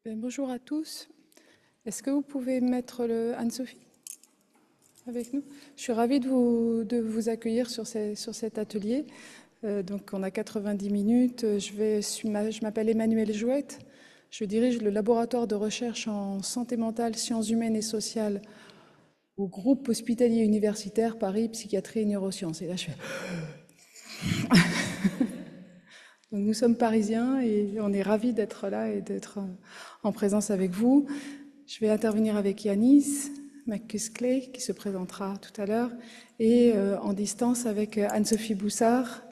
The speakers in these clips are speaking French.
Bonjour à tous. Est-ce que vous pouvez mettre le Anne-Sophie avec nous? Je suis ravie de vous accueillir sur cet atelier. Donc, on a 90 minutes. Je m'appelle Emmanuelle Jouette. Je dirige le laboratoire de recherche en santé mentale, sciences humaines et sociales au groupe hospitalier universitaire Paris Psychiatrie et Neurosciences. Et là, je fais... Donc, nous sommes parisiens et on est ravis d'être là et d'être en présence avec vous. Je vais intervenir avec Yanis McCuskey, qui se présentera tout à l'heure, et en distance avec Anne-Sophie Boussard.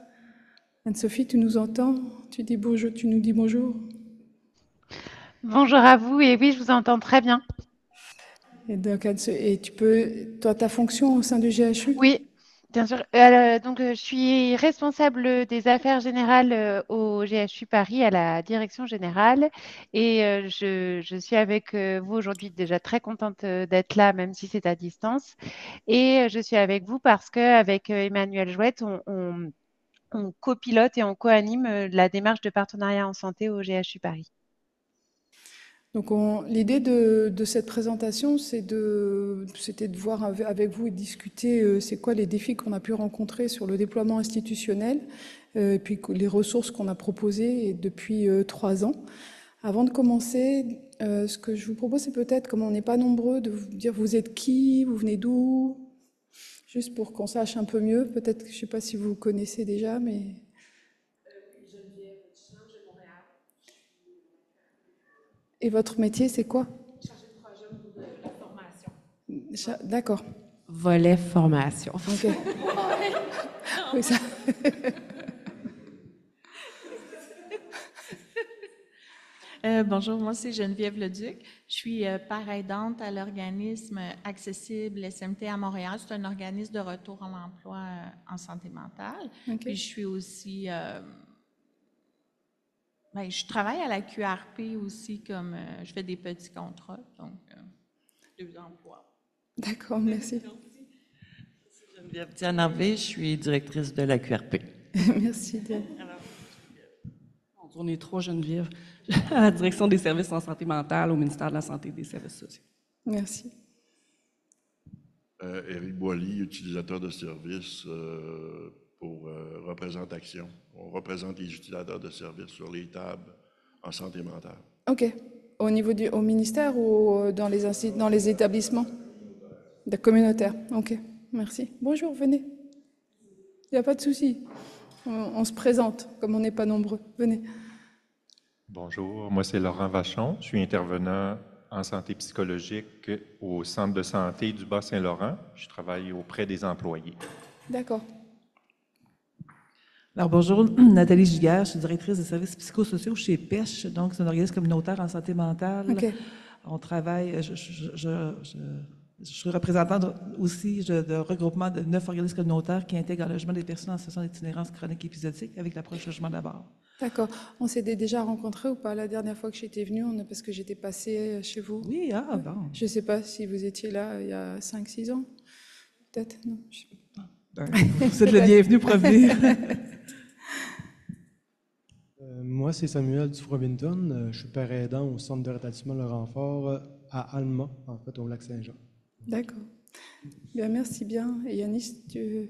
Anne-Sophie, tu nous entends? Tu dis bonjour, tu nous dis bonjour? Bonjour à vous, et oui, je vous entends très bien. Et donc, et tu peux, toi, ta fonction au sein du GHU? Oui, bien sûr. Je suis responsable des affaires générales au GHU Paris, à la direction générale. Et je suis avec vous aujourd'hui, déjà très contente d'être là, même si c'est à distance. Et je suis avec vous parce qu'avec Emmanuel Jouette, on copilote et on co-anime la démarche de partenariat en santé au GHU Paris. Donc, l'idée de cette présentation, c'était de voir avec vous et de discuter c'est quoi les défis qu'on a pu rencontrer sur le déploiement institutionnel, et puis les ressources qu'on a proposées depuis 3 ans. Avant de commencer, ce que je vous propose, c'est peut-être, comme on n'est pas nombreux, de vous dire vous êtes qui, vous venez d'où, juste pour qu'on sache un peu mieux. Peut-être, je ne sais pas si vous vous connaissez déjà, mais... Et votre métier, c'est quoi? D'accord. Volet formation. Ok. Oui, ça. Bonjour, moi c'est Geneviève Leduc. Je suis part aidante à l'organisme Accessible SMT à Montréal. C'est un organisme de retour à l'emploi en santé mentale. Ok. Puis je suis aussi, je travaille à la QRP aussi, comme je fais des petits contrats, donc 2 emplois. D'accord, merci. Geneviève Diane-Harvey, je suis directrice de la QRP. Merci, Diane. On est 3 Geneviève à la direction des services en santé mentale au ministère de la Santé et des Services sociaux. Merci. Éric Boilly, utilisateur de services pour représentation. On représente les utilisateurs de services sur les tables en santé mentale. Ok. Au ministère ou dans les établissements de communautaire? Ok, merci. Bonjour, venez. Il n'y a pas de souci. On se présente, comme on n'est pas nombreux. Venez. Bonjour, moi c'est Laurent Vachon. Je suis intervenant en santé psychologique au centre de santé du Bas-Saint-Laurent. Je travaille auprès des employés. D'accord. Alors bonjour, Nathalie Giguère, je suis directrice des services psychosociaux chez PECH, donc c'est un organisme communautaire en santé mentale. Ok. On travaille, je suis représentante aussi de regroupement de 9 organismes communautaires qui intègrent le logement des personnes en situation d'itinérance chronique épisodique avec l'approche logement d'abord. D'accord. On s'était déjà rencontrés ou pas la dernière fois que j'étais venue, parce que j'étais passée chez vous? Oui, ah bon. Je ne sais pas si vous étiez là il y a 5-6 ans. Peut-être, non. Je sais pas. Vous êtes le bienvenu pour venir. Moi, c'est Samuel Dufresne-Binton. Je suis père aidant au centre de rétablissement Le Renfort à Alma, en fait, au Lac-Saint-Jean. D'accord. Bien, merci bien. Et Yanis, tu...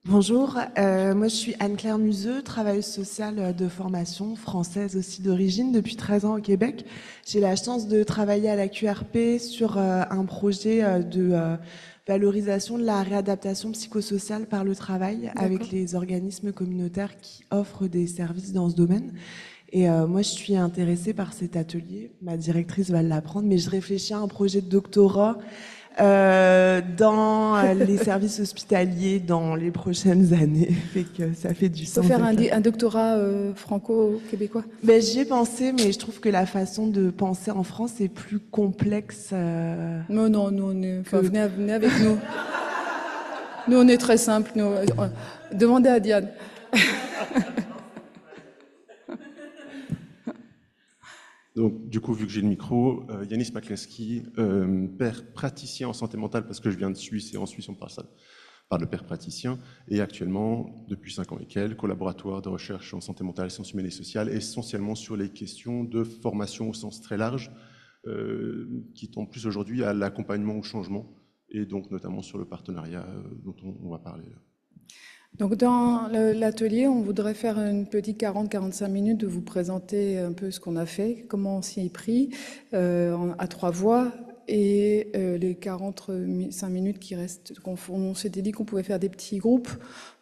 Bonjour, moi je suis Anne-Claire Museux, travailleuse sociale de formation, française aussi d'origine, depuis 13 ans au Québec. J'ai la chance de travailler à la QRP sur un projet de valorisation de la réadaptation psychosociale par le travail avec les organismes communautaires qui offrent des services dans ce domaine. Et moi, je suis intéressée par cet atelier. Ma directrice va l'apprendre, mais je réfléchis à un projet de doctorat dans les services hospitaliers dans les prochaines années. Fait que ça fait du sens. Faut faire un doctorat franco-québécois. Ben, j'y ai pensé, mais je trouve que la façon de penser en France est plus complexe. Non, nous, venez avec nous. Nous, on est très simple. Demandez à Diane. Donc, du coup, vu que j'ai le micro, Yanis Makleski, père praticien en santé mentale, parce que je viens de Suisse, et en Suisse, on parle ça par le père praticien, et actuellement, depuis 5 ans et quelques, collaboratoire de recherche en santé mentale, sciences humaines et sociales, essentiellement sur les questions de formation au sens très large, qui tendent plus aujourd'hui à l'accompagnement au changement, et donc notamment sur le partenariat dont on va parler là. Donc dans l'atelier, on voudrait faire une petite 40-45 minutes de vous présenter un peu ce qu'on a fait, comment on s'y est pris, à 3 voix, et les 45 minutes qui restent, on s'était dit qu'on pouvait faire des petits groupes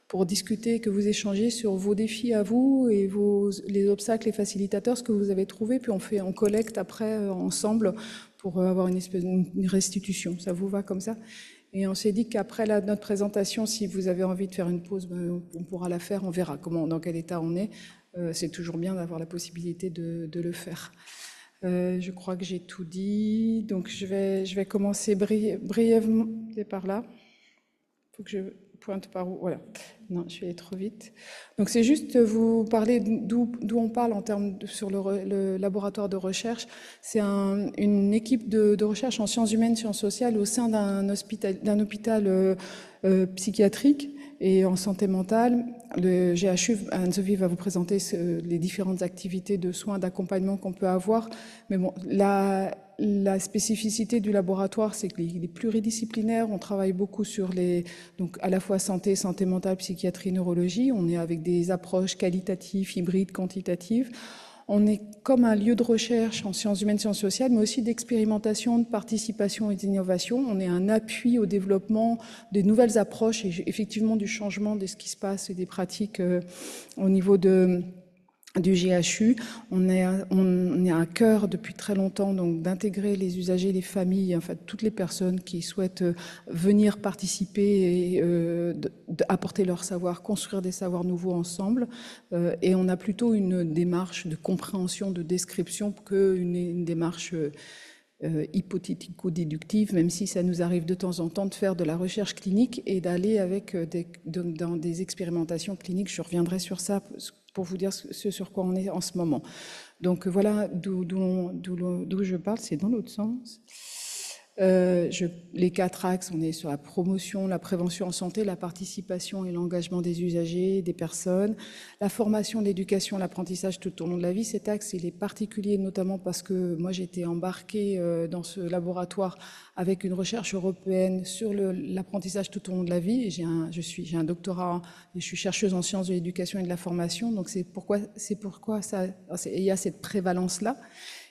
pour discuter, que vous échangez sur vos défis à vous et les obstacles, les facilitateurs, ce que vous avez trouvé, puis on collecte après ensemble pour avoir une restitution. Ça vous va comme ça? Et on s'est dit qu'après notre présentation, si vous avez envie de faire une pause, on pourra la faire, on verra dans quel état on est. C'est toujours bien d'avoir la possibilité de le faire. Je crois que j'ai tout dit, donc je vais commencer brièvement. C'est par là. Il faut que je pointe par où? Voilà. Non, je suis allée trop vite. Donc c'est juste vous parler d'où on parle en termes sur le laboratoire de recherche. C'est une équipe de recherche en sciences humaines, sciences sociales au sein d'un hôpital psychiatrique et en santé mentale. Le GHU, Anne-Sophie va vous présenter les différentes activités de soins, d'accompagnement qu'on peut avoir. Mais bon, la spécificité du laboratoire, c'est qu'il est pluridisciplinaire. On travaille beaucoup sur donc à la fois santé mentale, psychiatrie, neurologie. On est avec des approches qualitatives, hybrides, quantitatives. On est comme un lieu de recherche en sciences humaines, sciences sociales, mais aussi d'expérimentation, de participation et d'innovation. On est un appui au développement des nouvelles approches et effectivement du changement de ce qui se passe et des pratiques au niveau du GHU. On est à cœur depuis très longtemps donc d'intégrer les usagers, les familles, enfin toutes les personnes qui souhaitent venir participer et apporter leur savoir, construire des savoirs nouveaux ensemble. Et on a plutôt une démarche de compréhension, de description qu'une démarche hypothético-déductive, même si ça nous arrive de temps en temps de faire de la recherche clinique et d'aller avec dans des expérimentations cliniques. Je reviendrai sur ça pour vous dire ce sur quoi on est en ce moment. Donc voilà d'où je parle, c'est dans l'autre sens. Les 4 axes, on est sur la promotion, la prévention en santé, la participation et l'engagement des usagers, des personnes, la formation, l'éducation, l'apprentissage tout au long de la vie. Cet axe, il est particulier notamment parce que moi j'ai été embarquée dans ce laboratoire avec une recherche européenne sur l'apprentissage tout au long de la vie. Et j'ai un doctorat et je suis chercheuse en sciences de l'éducation et de la formation. Donc c'est pourquoi il y a cette prévalence-là.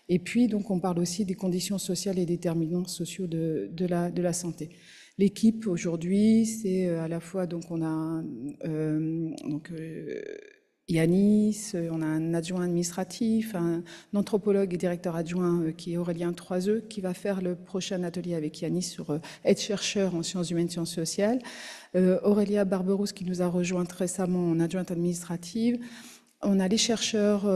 Et puis, donc, on parle aussi des conditions sociales et déterminants sociaux de la santé. L'équipe, aujourd'hui, c'est à la fois, donc, on a Yanis, on a un adjoint administratif, un anthropologue et directeur adjoint qui est Aurélien Troiseux, qui va faire le prochain atelier avec Yanis sur être chercheur en sciences humaines, sciences sociales. Aurélia Barberousse, qui nous a rejoint récemment en adjointe administrative. On a les chercheurs,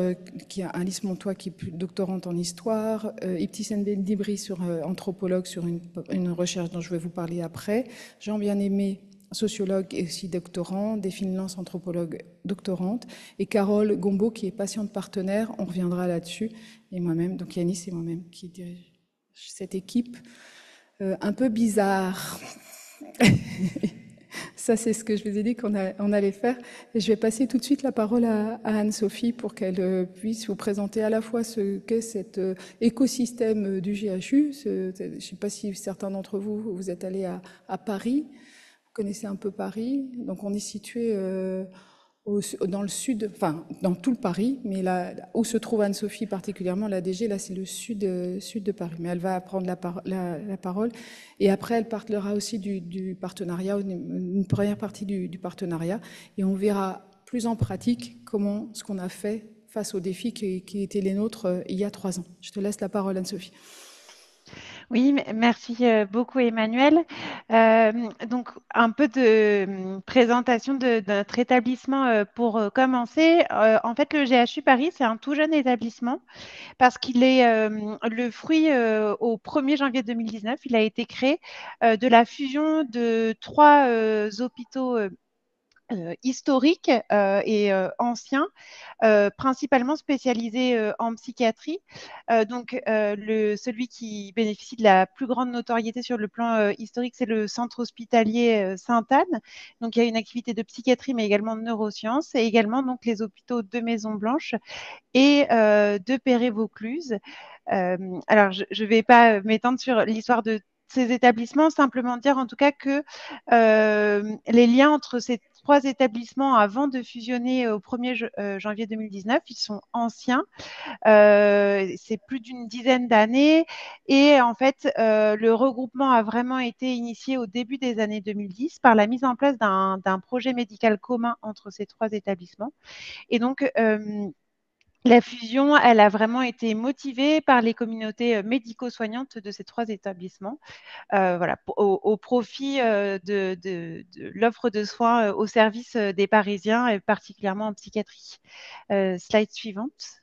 qui a Alice Montois qui est doctorante en histoire, Ibtisen Bendibri sur anthropologue sur une recherche dont je vais vous parler après, Jean Bien-Aimé, sociologue et aussi doctorant, Delphine Lance, anthropologue doctorante, et Carole Gombeau qui est patiente partenaire, on reviendra là-dessus, et moi-même, donc Yanis et moi-même qui dirige cette équipe un peu bizarre. Ça, c'est ce que je vous ai dit qu'on allait faire. Et je vais passer tout de suite la parole à Anne-Sophie pour qu'elle puisse vous présenter à la fois ce qu'est cet écosystème du GHU. Je ne sais pas si certains d'entre vous, vous êtes allés à Paris. Vous connaissez un peu Paris. Donc, on est situé dans le sud, enfin, dans tout le Paris, mais là où se trouve Anne-Sophie particulièrement, la DG, là, c'est le sud de Paris. Mais elle va prendre la parole. Et après, elle parlera aussi du partenariat, une première partie du partenariat. Et on verra plus en pratique ce qu'on a fait face aux défis qui étaient les nôtres il y a 3 ans. Je te laisse la parole, Anne-Sophie. Oui, merci beaucoup Emmanuel. Donc un peu de présentation de notre établissement pour commencer. En fait, le GHU Paris, c'est un tout jeune établissement parce qu'il est le fruit au 1er janvier 2019. Il a été créé de la fusion de 3 hôpitaux historique et ancien, principalement spécialisé en psychiatrie. Donc, celui qui bénéficie de la plus grande notoriété sur le plan historique, c'est le centre hospitalier Sainte-Anne. Donc, il y a une activité de psychiatrie, mais également de neurosciences, et également donc les hôpitaux de Maison-Blanche et de Perret-Vaucluse. Alors, je ne vais pas m'étendre sur l'histoire de ces établissements, simplement dire en tout cas que les liens entre ces 3 établissements avant de fusionner au 1er janvier 2019, ils sont anciens. C'est plus d'une dizaine d'années et en fait, le regroupement a vraiment été initié au début des années 2010 par la mise en place d'un projet médical commun entre ces 3 établissements. Et donc, la fusion, elle a vraiment été motivée par les communautés médico-soignantes de ces 3 établissements, voilà, au profit de l'offre de soins au service des Parisiens, et particulièrement en psychiatrie. Slide suivante.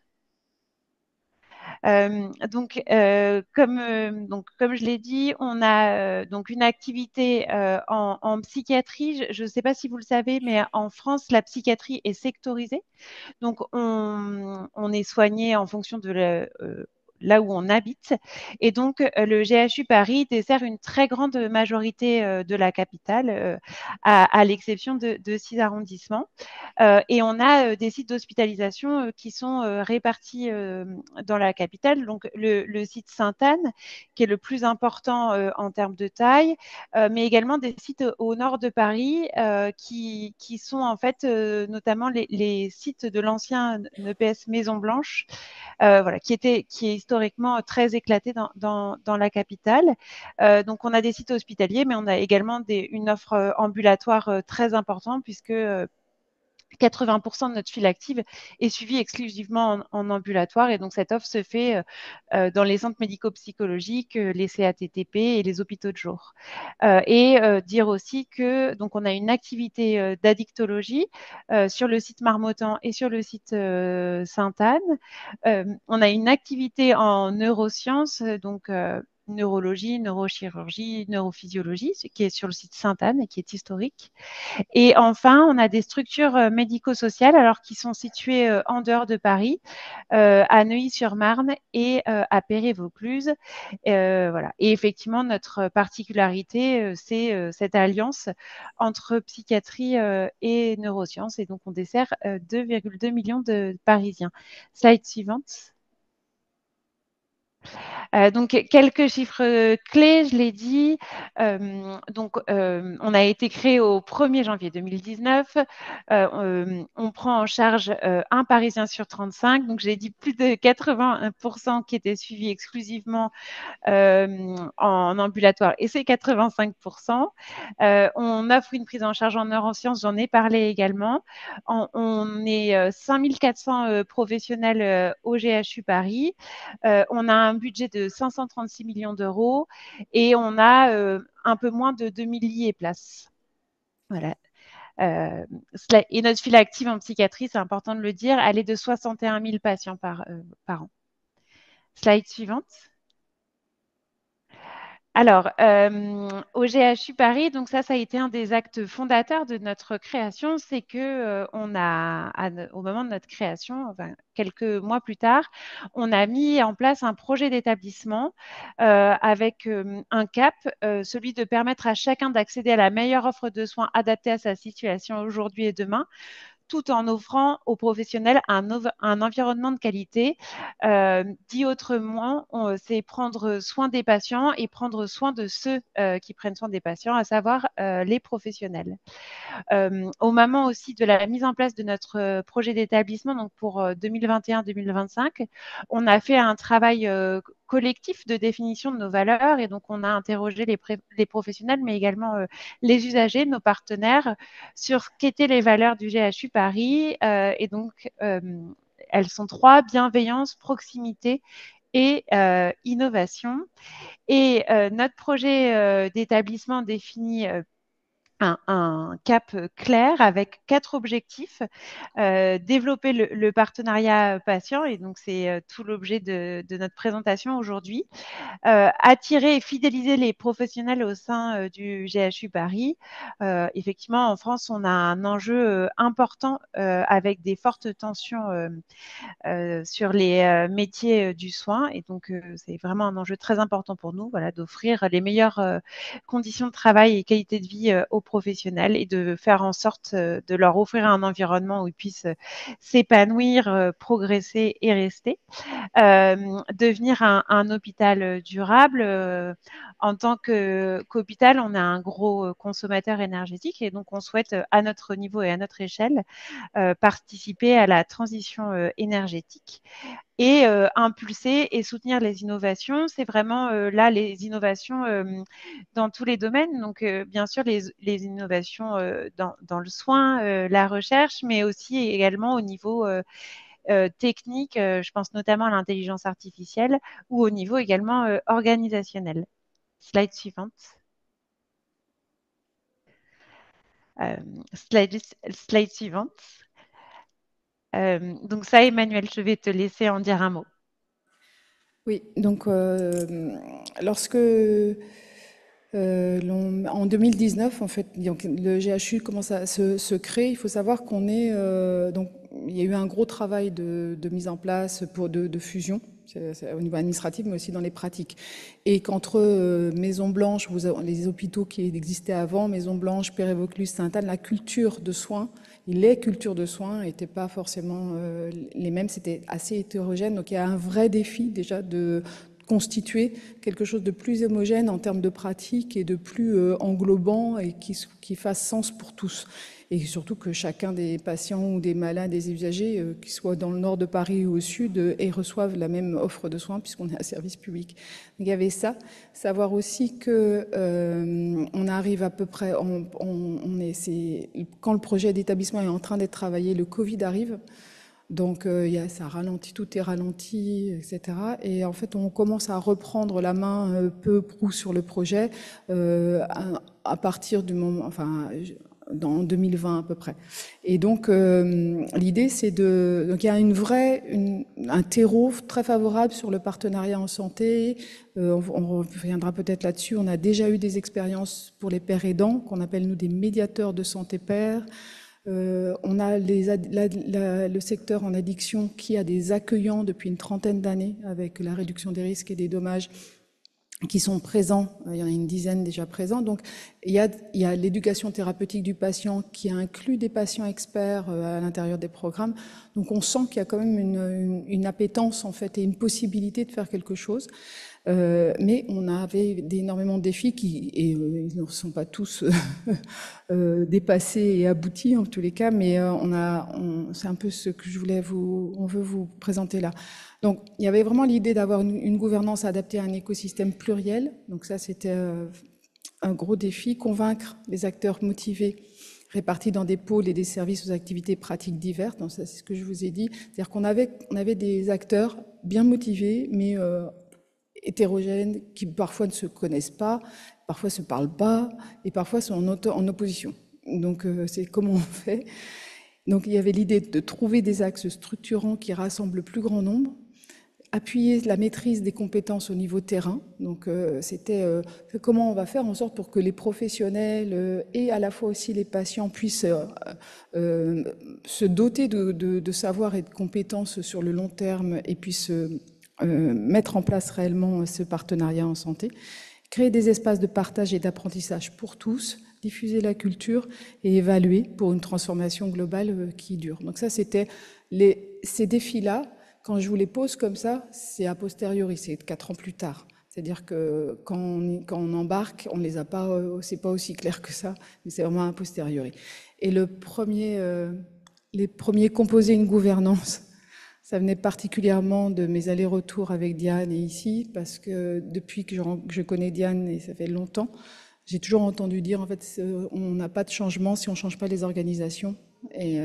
Donc, comme je l'ai dit, on a donc une activité en psychiatrie. Je ne sais pas si vous le savez, mais en France, la psychiatrie est sectorisée. Donc, on est soigné en fonction de là où on habite. Et donc, le GHU Paris dessert une très grande majorité de la capitale, à l'exception de 6 arrondissements. Et on a des sites d'hospitalisation qui sont répartis dans la capitale. Donc, le site Sainte-Anne, qui est le plus important en termes de taille, mais également des sites au nord de Paris qui sont en fait notamment les sites de l'ancien EPS Maison-Blanche, voilà, qui est historiquement très éclaté dans la capitale. Donc, on a des sites hospitaliers, mais on a également une offre ambulatoire très importante puisque 80% de notre file active est suivie exclusivement en ambulatoire, et donc cette offre se fait dans les centres médico-psychologiques, les CATTP et les hôpitaux de jour. Et dire aussi que donc on a une activité d'addictologie sur le site Marmottan et sur le site Sainte-Anne. On a une activité en neurosciences, donc neurologie, neurochirurgie, neurophysiologie, ce qui est sur le site Sainte-Anne et qui est historique. Et enfin, on a des structures médico-sociales alors qui sont situées en dehors de Paris, à Neuilly-sur-Marne et à Perret-Vaucluse. Voilà. Et effectivement, notre particularité, c'est cette alliance entre psychiatrie et neurosciences. Et donc, on dessert 2,2 millions de Parisiens. Slide suivante. Donc, quelques chiffres clés, je l'ai dit. Donc, on a été créé au 1er janvier 2019. On prend en charge un Parisien sur 35. Donc, j'ai dit plus de 80% qui étaient suivis exclusivement en ambulatoire, et c'est 85%. On offre une prise en charge en neurosciences, j'en ai parlé également. On est 5400 professionnels au GHU Paris. On a un budget de 536 millions d'euros et on a un peu moins de 2000 lits et places. Voilà. Et notre file active en psychiatrie, c'est important de le dire, elle est de 61 000 patients par an. Slide suivante. Alors, au GHU Paris, donc ça a été un des actes fondateurs de notre création, c'est que on a, au moment de notre création, enfin, quelques mois plus tard, on a mis en place un projet d'établissement avec un cap, celui de permettre à chacun d'accéder à la meilleure offre de soins adaptée à sa situation aujourd'hui et demain, tout en offrant aux professionnels un environnement de qualité. Dit autrement, c'est prendre soin des patients et prendre soin de ceux qui prennent soin des patients, à savoir les professionnels. Au moment aussi de la mise en place de notre projet d'établissement, donc pour 2021-2025, on a fait un travail collectif de définition de nos valeurs, et donc on a interrogé les professionnels, mais également les usagers, nos partenaires, sur ce qu'étaient les valeurs du GHU Paris. Et donc, elles sont 3: bienveillance, proximité et innovation. Et notre projet d'établissement définit un cap clair avec 4 objectifs. Développer le partenariat patient, et donc c'est tout l'objet de notre présentation aujourd'hui. Attirer et fidéliser les professionnels au sein du GHU Paris. Effectivement, en France, on a un enjeu important avec des fortes tensions sur les métiers du soin. Et donc, c'est vraiment un enjeu très important pour nous, voilà, d'offrir les meilleures conditions de travail et qualité de vie aux professionnels et de faire en sorte de leur offrir un environnement où ils puissent s'épanouir, progresser et rester. Devenir un hôpital durable. En tant qu'hôpital, on a un gros consommateur énergétique et donc on souhaite, à notre niveau et à notre échelle, participer à la transition énergétique et impulser et soutenir les innovations. C'est vraiment là les innovations dans tous les domaines. Donc, bien sûr, les innovations dans le soin, la recherche, mais aussi également au niveau technique, je pense notamment à l'intelligence artificielle, ou au niveau également organisationnel. Slide suivante. Slide suivante. Donc ça, Emmanuel, je vais te laisser en dire un mot. Oui, donc lorsque en 2019, en fait, donc, le GHU commence à se créer, il faut savoir qu'on est donc il y a eu un gros travail de mise en place de fusion. C'est au niveau administratif, mais aussi dans les pratiques. Et qu'entre Maison Blanche, les hôpitaux qui existaient avant, Maison Blanche, Père-et-Vaucluse, Sainte-Anne, la culture de soins, les cultures de soins n'étaient pas forcément les mêmes, c'était assez hétérogène. Donc il y a un vrai défi déjà de constituer quelque chose de plus homogène en termes de pratique et de plus englobant et qui fasse sens pour tous. Et surtout que chacun des patients ou des malades, des usagers, qu'ils soient dans le nord de Paris ou au sud, et reçoivent la même offre de soins puisqu'on est un service public. Donc, il y avait ça. Savoir aussi que on arrive à peu près, quand le projet d'établissement est en train d'être travaillé, le Covid arrive. Donc, ça ralentit, tout est ralenti, etc. Et en fait, on commence à reprendre la main peu prou sur le projet à partir du moment, enfin, dans 2020 à peu près. Et donc, l'idée, c'est donc il y a un terreau très favorable sur le partenariat en santé. On reviendra peut-être là-dessus. On a déjà eu des expériences pour les pères aidants, qu'on appelle nous des médiateurs de santé père. On a le secteur en addiction qui a des accueillants depuis une trentaine d'années avec la réduction des risques et des dommages qui sont présents. Il y en a une dizaine déjà présents. Donc, il y a l'éducation thérapeutique du patient qui inclut des patients experts à l'intérieur des programmes. Donc, on sent qu'il y a quand même une appétence, en fait, et une possibilité de faire quelque chose. Mais on avait énormément de défis et ils ne sont pas tous dépassés et aboutis en tous les cas, mais c'est un peu ce que on veut vous présenter là. Donc, il y avait vraiment l'idée d'avoir une gouvernance adaptée à un écosystème pluriel. Donc ça, c'était un gros défi, convaincre les acteurs motivés répartis dans des pôles et des services aux activités pratiques diverses. Donc ça, c'est ce que je vous ai dit. C'est-à-dire qu'on avait des acteurs bien motivés, mais hétérogènes, qui parfois ne se connaissent pas, parfois ne se parlent pas, et parfois sont en opposition. Donc, c'est comment on fait. Donc, il y avait l'idée de trouver des axes structurants qui rassemblent le plus grand nombre, appuyer la maîtrise des compétences au niveau terrain. Donc, c'était comment on va faire en sorte pour que les professionnels et à la fois aussi les patients puissent se doter de savoir et de compétences sur le long terme et puissent mettre en place réellement ce partenariat en santé, créer des espaces de partage et d'apprentissage pour tous, diffuser la culture et évaluer pour une transformation globale qui dure. Donc ça, c'était ces défis-là, quand je vous les pose comme ça, c'est a posteriori, c'est 4 ans plus tard. C'est-à-dire que quand on embarque, on les a pas, c'est pas aussi clair que ça, mais c'est vraiment a posteriori. Et les premiers composer une gouvernance, ça venait particulièrement de mes allers-retours avec Diane et ici, parce que depuis que je connais Diane, et ça fait longtemps, j'ai toujours entendu dire, en fait, on n'a pas de changement si on ne change pas les organisations. Et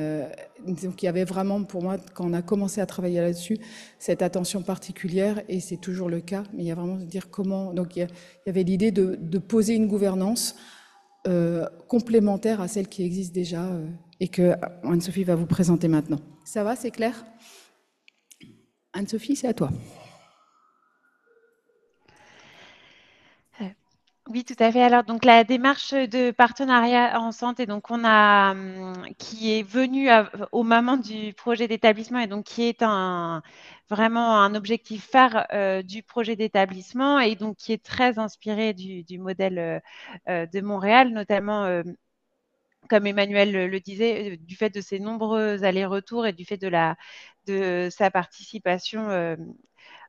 donc, il y avait vraiment, pour moi, quand on a commencé à travailler là-dessus, cette attention particulière, et c'est toujours le cas, mais il y a vraiment de dire comment... Donc, il y avait l'idée de poser une gouvernance complémentaire à celle qui existe déjà et que Anne-Sophie va vous présenter maintenant. Ça va, c'est clair? Anne-Sophie, c'est à toi. Oui, tout à fait. Alors, donc la démarche de partenariat en santé, donc on a qui est venue au moment du projet d'établissement et donc qui est vraiment un objectif phare du projet d'établissement et donc qui est très inspiré du modèle de Montréal, notamment. Comme Emmanuel le disait, du fait de ses nombreux allers-retours et du fait de sa participation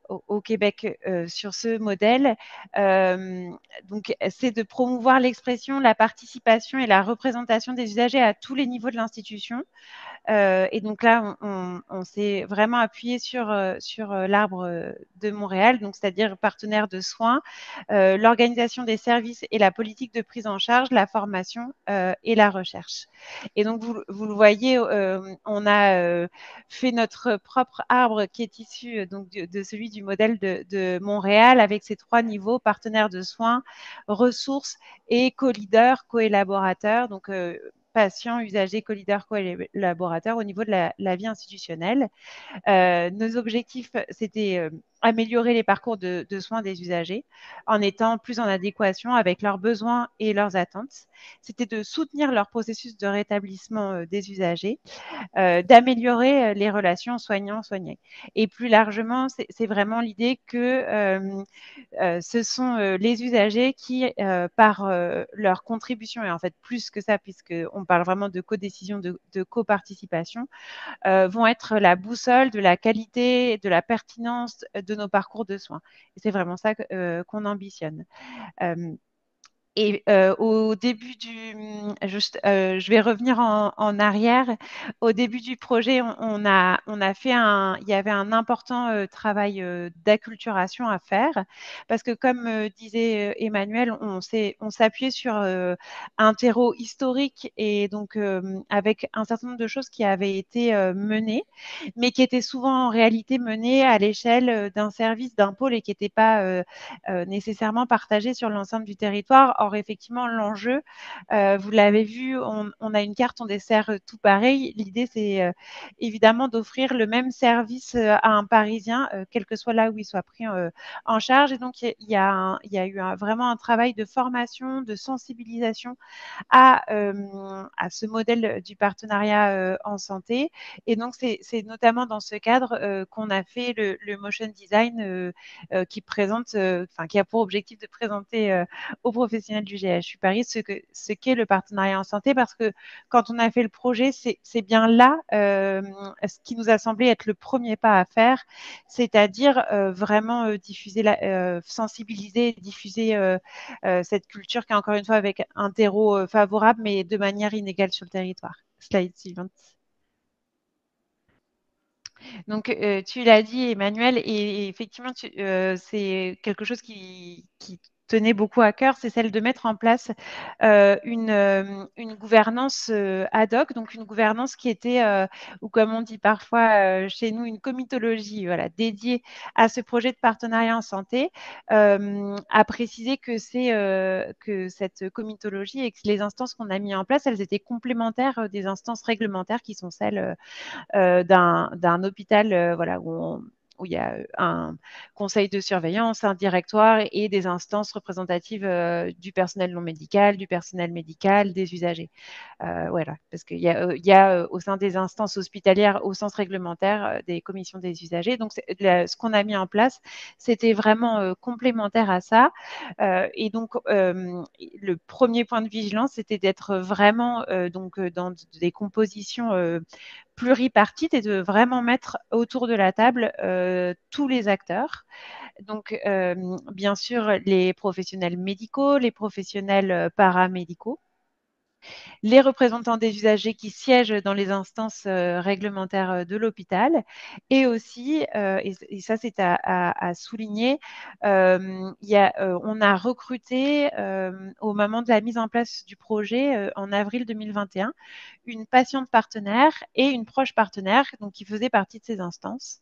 au Québec sur ce modèle. Donc, c'est de promouvoir l'expression, la participation et la représentation des usagers à tous les niveaux de l'institution. Et donc là, on s'est vraiment appuyé sur l'arbre de Montréal, donc c'est-à-dire partenaire de soins, l'organisation des services et la politique de prise en charge, la formation et la recherche. Et donc, vous le voyez, on a fait notre propre arbre qui est issu donc, de celui du modèle de Montréal avec ses 3 niveaux, partenaire de soins, ressources et co-leader, co-élaborateur. Donc, patients, usagers, co-leaders, collaborateurs au niveau de la vie institutionnelle. Nos objectifs, c'était améliorer les parcours de soins des usagers en étant plus en adéquation avec leurs besoins et leurs attentes. C'était de soutenir leur processus de rétablissement des usagers, d'améliorer les relations soignants-soignés. Et plus largement, c'est vraiment l'idée que ce sont les usagers qui, par leur contribution, et en fait plus que ça, puisqu'on parle vraiment de codécision, de coparticipation, vont être la boussole de la qualité, de la pertinence de nos parcours de soins. Et c'est vraiment ça qu'on ambitionne. Et au début je vais revenir en arrière. Au début du projet, on a fait il y avait un important travail d'acculturation à faire parce que comme disait Emmanuel, on s'appuyait sur un terreau historique et donc avec un certain nombre de choses qui avaient été menées, mais qui étaient souvent en réalité menées à l'échelle d'un service, d'un pôle et qui n'étaient pas nécessairement partagées sur l'ensemble du territoire. Or, effectivement, l'enjeu, vous l'avez vu, on a une carte, on dessert tout pareil. L'idée, c'est évidemment d'offrir le même service à un Parisien, quel que soit là où il soit pris en charge. Et donc, il y a eu vraiment un travail de formation, de sensibilisation à ce modèle du partenariat en santé. Et donc, c'est notamment dans ce cadre qu'on a fait le motion design qui a pour objectif de présenter aux professionnels du GHU Paris ce qu'est le partenariat en santé, parce que quand on a fait le projet, c'est bien là ce qui nous a semblé être le premier pas à faire, c'est-à-dire vraiment sensibiliser, diffuser cette culture qui est encore une fois avec un terreau favorable, mais de manière inégale sur le territoire. Slide suivante. Donc, tu l'as dit, Emmanuel, et effectivement, c'est quelque chose qui tenait beaucoup à cœur, c'est celle de mettre en place une gouvernance ad hoc, donc une gouvernance qui était, ou comme on dit parfois chez nous, une comitologie, voilà, dédiée à ce projet de partenariat en santé, à préciser que cette comitologie et que les instances qu'on a mis en place, elles étaient complémentaires des instances réglementaires qui sont celles d'un hôpital voilà, où il y a un conseil de surveillance, un directoire et des instances représentatives du personnel non médical, du personnel médical, des usagers. Voilà, parce qu'il y a au sein des instances hospitalières, au sens réglementaire, des commissions des usagers. Donc, ce qu'on a mis en place, c'était vraiment complémentaire à ça. Et donc, le premier point de vigilance, c'était d'être vraiment dans des compositions pluripartite et de vraiment mettre autour de la table tous les acteurs. Donc, bien sûr, les professionnels médicaux, les professionnels paramédicaux, les représentants des usagers qui siègent dans les instances réglementaires de l'hôpital et aussi, et ça c'est à souligner, on a recruté au moment de la mise en place du projet en avril 2021 une patiente partenaire et une proche partenaire donc, qui faisaient partie de ces instances.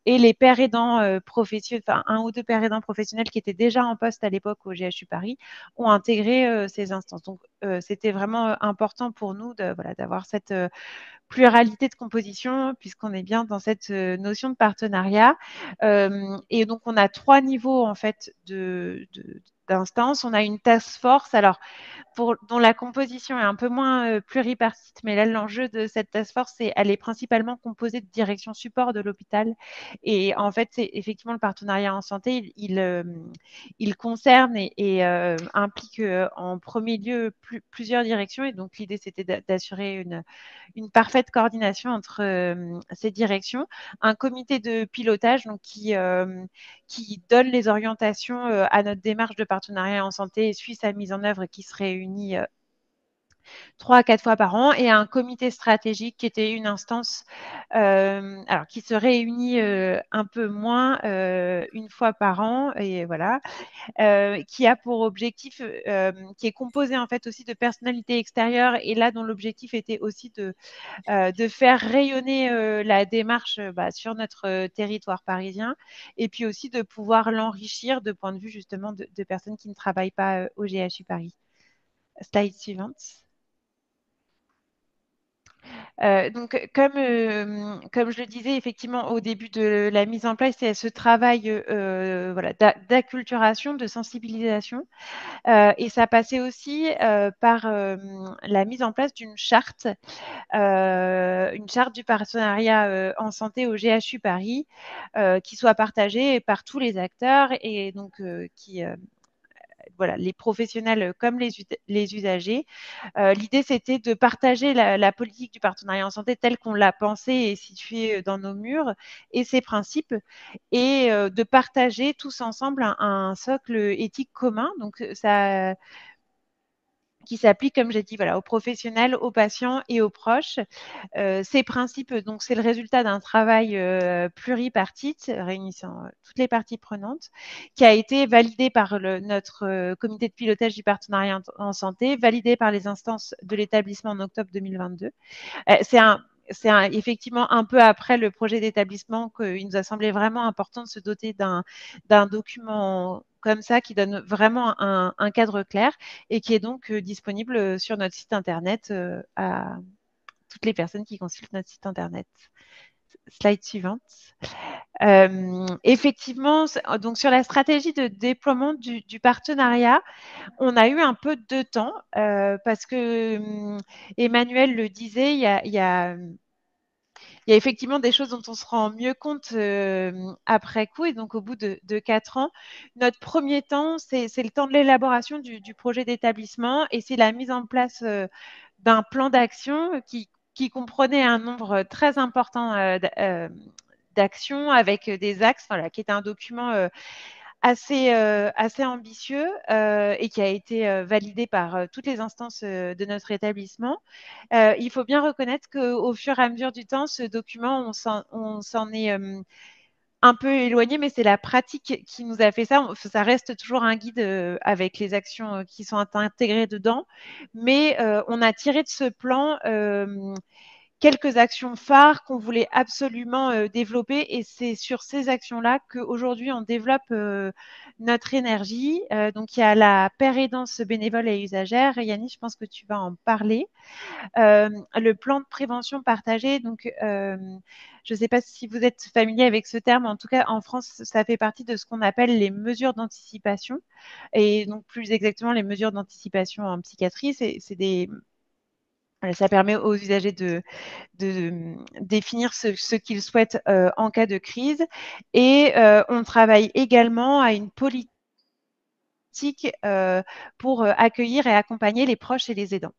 Et les pères aidants professionnels, enfin 1 ou 2 pères aidants professionnels qui étaient déjà en poste à l'époque au GHU Paris ont intégré ces instances. Donc, c'était vraiment important pour nous d'avoir cette pluralité de composition, puisqu'on est bien dans cette notion de partenariat. Et donc, on a 3 niveaux en fait d'instances. On a une task force, alors dont la composition est un peu moins pluripartite, mais là, l'enjeu de cette task force, elle est principalement composée de direction support de l'hôpital. Et en fait, c'est effectivement le partenariat en santé, il concerne et implique en premier lieu plusieurs directions. Et donc, l'idée, c'était d'assurer une parfaite coordination entre ces directions. Un comité de pilotage donc, qui donne les orientations à notre démarche de partenariat en santé et suit sa mise en œuvre et qui se réunit 3 à 4 fois par an, et un comité stratégique qui était une instance alors qui se réunit un peu moins une fois par an, et voilà, qui a pour objectif, qui est composé en fait aussi de personnalités extérieures, et là dont l'objectif était aussi de faire rayonner la démarche sur notre territoire parisien, et puis aussi de pouvoir l'enrichir de point de vue justement de personnes qui ne travaillent pas au GHU Paris. Slide suivante. Donc, comme je le disais effectivement au début de la mise en place, c'est ce travail voilà, d'acculturation, de sensibilisation, et ça passait aussi par la mise en place d'une charte du partenariat en santé au GHU Paris, qui soit partagée par tous les acteurs, et donc qui voilà, les professionnels comme les usagers. L'idée, c'était de partager la politique du partenariat en santé telle qu'on l'a pensée et située dans nos murs, et ses principes, et de partager tous ensemble un socle éthique commun. Donc, ça qui s'applique, comme j'ai dit, voilà, aux professionnels, aux patients et aux proches. Ces principes, donc, c'est le résultat d'un travail pluripartite réunissant toutes les parties prenantes, qui a été validé par notre comité de pilotage du partenariat en santé, validé par les instances de l'établissement en octobre 2022. C'est effectivement un peu après le projet d'établissement qu'il nous a semblé vraiment important de se doter d'un document comme ça, qui donne vraiment un cadre clair, et qui est donc disponible sur notre site internet à toutes les personnes qui consultent notre site internet. Slide suivante. Effectivement, donc sur la stratégie de déploiement du partenariat, on a eu un peu de temps parce que Emmanuel le disait, il y a effectivement des choses dont on se rend mieux compte après coup, et donc au bout de 4 ans. Notre premier temps, c'est le temps de l'élaboration du projet d'établissement, et c'est la mise en place d'un plan d'action qui comprenait un nombre très important d'actions avec des axes, voilà, qui était un document assez ambitieux et qui a été validé par toutes les instances de notre établissement. Il faut bien reconnaître qu'au fur et à mesure du temps, ce document, on s'en est un peu éloigné, mais c'est la pratique qui nous a fait ça. Ça reste toujours un guide avec les actions qui sont intégrées dedans, mais on a tiré de ce plan quelques actions phares qu'on voulait absolument développer, et c'est sur ces actions-là qu'aujourd'hui on développe notre énergie. Donc il y a la pérédance bénévole et usagère. Yannis, je pense que tu vas en parler. Le plan de prévention partagé, donc je ne sais pas si vous êtes familier avec ce terme, en tout cas en France, ça fait partie de ce qu'on appelle les mesures d'anticipation, et donc plus exactement les mesures d'anticipation en psychiatrie, ça permet aux usagers de définir ce qu'ils souhaitent en cas de crise, et on travaille également à une politique pour accueillir et accompagner les proches et les aidants.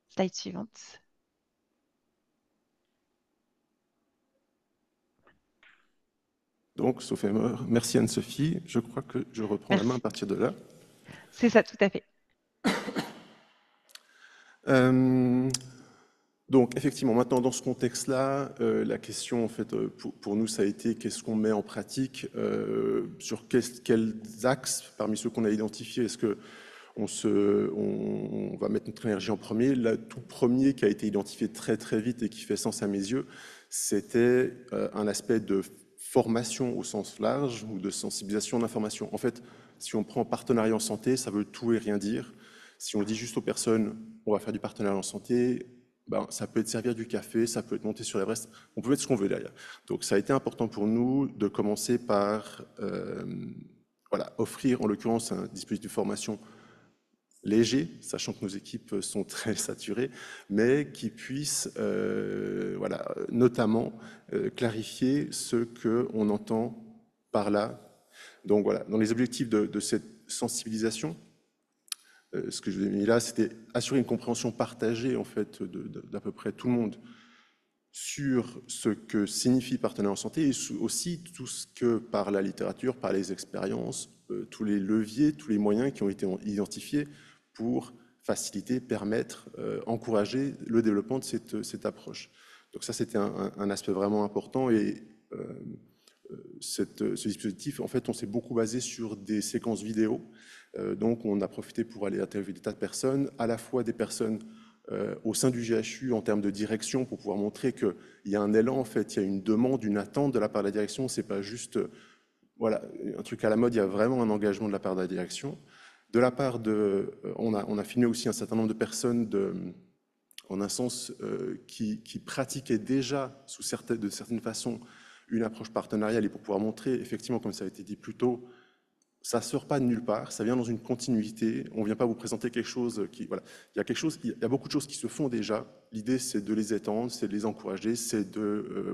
Slide suivante. Donc, sauf erreur, merci Anne-Sophie. Je crois que je reprends la main à partir de là. C'est ça, tout à fait. Donc, effectivement, maintenant, dans ce contexte-là, la question, en fait, pour nous, ça a été qu'est-ce qu'on met en pratique, sur quels axes, parmi ceux qu'on a identifiés, est-ce qu'on va mettre notre énergie en premier. Le tout premier qui a été identifié très, très vite et qui fait sens à mes yeux, c'était un aspect de formation au sens large ou de sensibilisation d'information. En fait, si on prend partenariat en santé, ça veut tout et rien dire. Si on dit juste aux personnes, on va faire du partenariat en santé, ben, ça peut être servir du café, ça peut être monter sur l'Everest, on peut mettre ce qu'on veut derrière. Donc ça a été important pour nous de commencer par voilà, offrir en l'occurrence un dispositif de formation léger, sachant que nos équipes sont très saturées, mais qui puisse voilà, notamment clarifier ce qu'on entend par là. Donc voilà, dans les objectifs de cette sensibilisation, ce que je vous ai mis là, c'était assurer une compréhension partagée en fait d'à peu près tout le monde sur ce que signifie partenaire en santé et aussi tout ce que par la littérature, par les expériences, tous les leviers, tous les moyens qui ont été identifiés pour faciliter, permettre, encourager le développement de cette approche. Donc ça, c'était un aspect vraiment important et ce dispositif, en fait, on s'est beaucoup basé sur des séquences vidéo. Donc on a profité pour aller interviewer des tas de personnes, à la fois des personnes au sein du GHU en termes de direction pour pouvoir montrer qu'il y a un élan, en fait, il y a une demande, une attente de la part de la direction, c'est pas juste voilà, un truc à la mode, il y a vraiment un engagement de la part de la direction. De la part de... on a filmé aussi un certain nombre de personnes en un sens qui pratiquaient déjà de certaines façons une approche partenariale et pour pouvoir montrer, effectivement, comme ça a été dit plus tôt, ça ne sort pas de nulle part, ça vient dans une continuité. On ne vient pas vous présenter quelque chose qui... Voilà. Il y a beaucoup de choses qui se font déjà. L'idée, c'est de les étendre, c'est de les encourager, c'est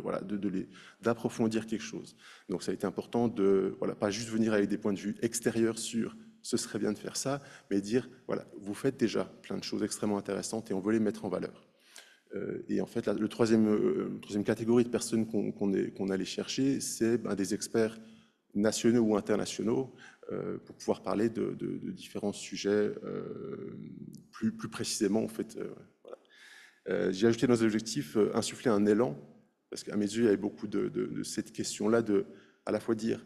voilà, d'approfondir quelque chose. Donc ça a été important de voilà, pas juste venir avec des points de vue extérieurs sur ce serait bien de faire ça, mais dire, voilà, vous faites déjà plein de choses extrêmement intéressantes et on veut les mettre en valeur. Et en fait, la troisième catégorie de personnes qu'on allait chercher, c'est des experts nationaux ou internationaux pour pouvoir parler de différents sujets plus précisément. En fait, voilà. J'ai ajouté dans les objectifs insuffler un élan, parce qu'à mes yeux, il y avait beaucoup de cette question-là de à la fois dire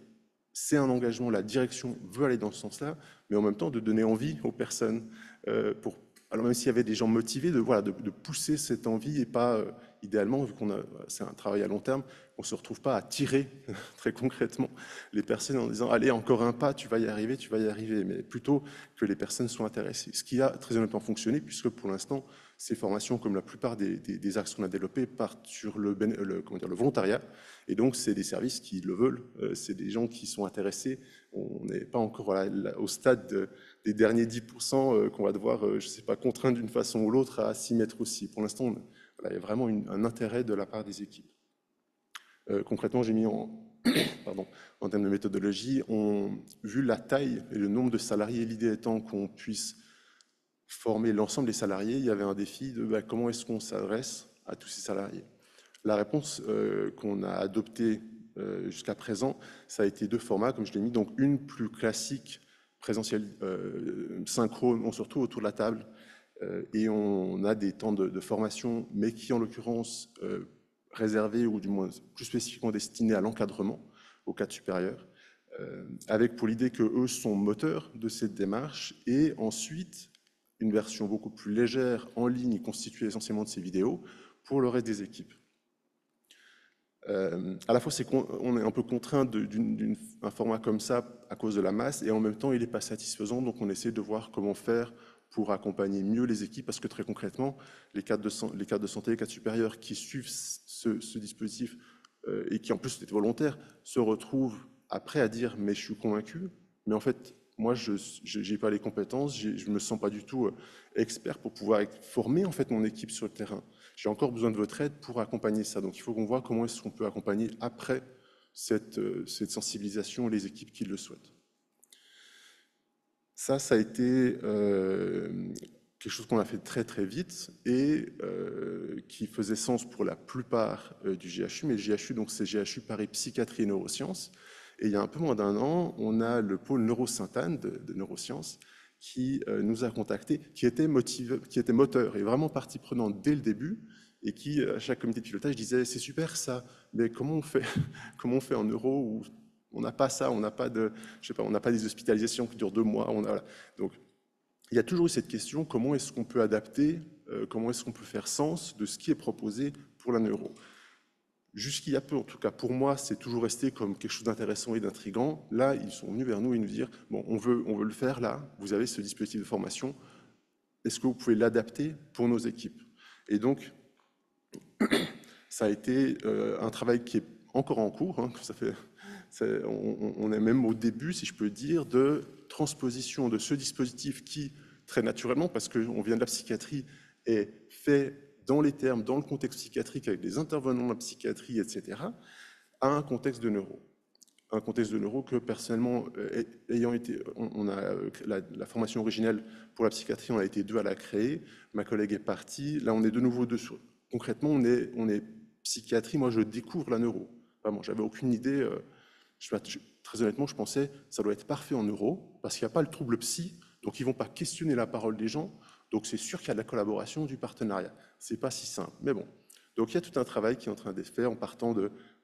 c'est un engagement, la direction veut aller dans ce sens-là, mais en même temps de donner envie aux personnes alors même s'il y avait des gens motivés, de pousser cette envie et pas, idéalement, vu c'est un travail à long terme, on ne se retrouve pas à tirer très concrètement les personnes en disant « Allez, encore un pas, tu vas y arriver », mais plutôt que les personnes soient intéressées. Ce qui a très honnêtement fonctionné, puisque pour l'instant, ces formations, comme la plupart des axes qu'on a développés, partent sur le volontariat, et donc c'est des services qui le veulent, c'est des gens qui sont intéressés. On n'est pas encore au stade des derniers 10% qu'on va devoir, je ne sais pas, contraindre d'une façon ou l'autre à s'y mettre aussi. Pour l'instant, il y a vraiment un intérêt de la part des équipes. Concrètement, j'ai mis en termes de méthodologie, vu la taille et le nombre de salariés, l'idée étant qu'on puisse former l'ensemble des salariés, il y avait un défi de comment est-ce qu'on s'adresse à tous ces salariés. La réponse qu'on a adoptée jusqu'à présent, ça a été deux formats, comme je l'ai mis, donc une plus classique, présentielle, synchrone, on se retrouve autour de la table et on a des temps de formation, mais qui en l'occurrence réservés ou du moins plus spécifiquement destinés à l'encadrement, au cadre supérieur, avec pour l'idée qu'eux sont moteurs de cette démarche et ensuite une version beaucoup plus légère en ligne constituée essentiellement de ces vidéos pour le reste des équipes. À la fois, on est un peu contraint d'un format comme ça à cause de la masse, et en même temps, il n'est pas satisfaisant, donc on essaie de voir comment faire pour accompagner mieux les équipes, parce que très concrètement, les cadres de santé, les cadres supérieurs qui suivent ce dispositif, et qui en plus est volontaire, se retrouvent après à dire « mais je suis convaincu », mais en fait, moi, je n'ai pas les compétences, je ne me sens pas du tout expert pour pouvoir former en fait mon équipe sur le terrain. J'ai encore besoin de votre aide pour accompagner ça. Donc, il faut qu'on voit comment est-ce qu'on peut accompagner après cette sensibilisation les équipes qui le souhaitent. Ça a été quelque chose qu'on a fait très très vite et qui faisait sens pour la plupart du GHU. Mais le GHU, donc c'est GHU Paris Psychiatrie et Neurosciences. Et il y a un peu moins d'un an, on a le pôle Neurosynthane de neurosciences qui nous a contactés, qui était moteur et vraiment partie prenante dès le début, et qui, à chaque comité de pilotage, disait « c'est super ça, mais comment on fait en neuro où on n'a pas ça, on n'a pas des hospitalisations qui durent 2 mois ». Voilà. Donc, il y a toujours eu cette question, comment est-ce qu'on peut adapter, comment est-ce qu'on peut faire sens de ce qui est proposé pour la neuro. Jusqu'il y a peu, en tout cas pour moi, c'est toujours resté comme quelque chose d'intéressant et d'intriguant. Là, ils sont venus vers nous et nous dire « bon, on veut le faire là, vous avez ce dispositif de formation, est-ce que vous pouvez l'adapter pour nos équipes? Et donc, ça a été un travail qui est encore en cours. Hein, on est même au début, si je peux dire, de transposition de ce dispositif qui, très naturellement, parce qu'on vient de la psychiatrie, est fait dans les termes, dans le contexte psychiatrique, avec des intervenants de la psychiatrie, etc., à un contexte de neuro. Un contexte de neuro que, personnellement, ayant été, on a la formation originelle pour la psychiatrie, on a été 2 à la créer. Ma collègue est partie. Là, on est de nouveau 2 sur. Concrètement, on est psychiatrie. Moi, je découvre la neuro. Vraiment, j'avais aucune idée. Très honnêtement, je pensais ça doit être parfait en neuro parce qu'il n'y a pas le trouble psy, donc ils ne vont pas questionner la parole des gens. Donc c'est sûr qu'il y a de la collaboration, du partenariat. C'est pas si simple, mais bon. Donc il y a tout un travail qui est en train d'être fait en partant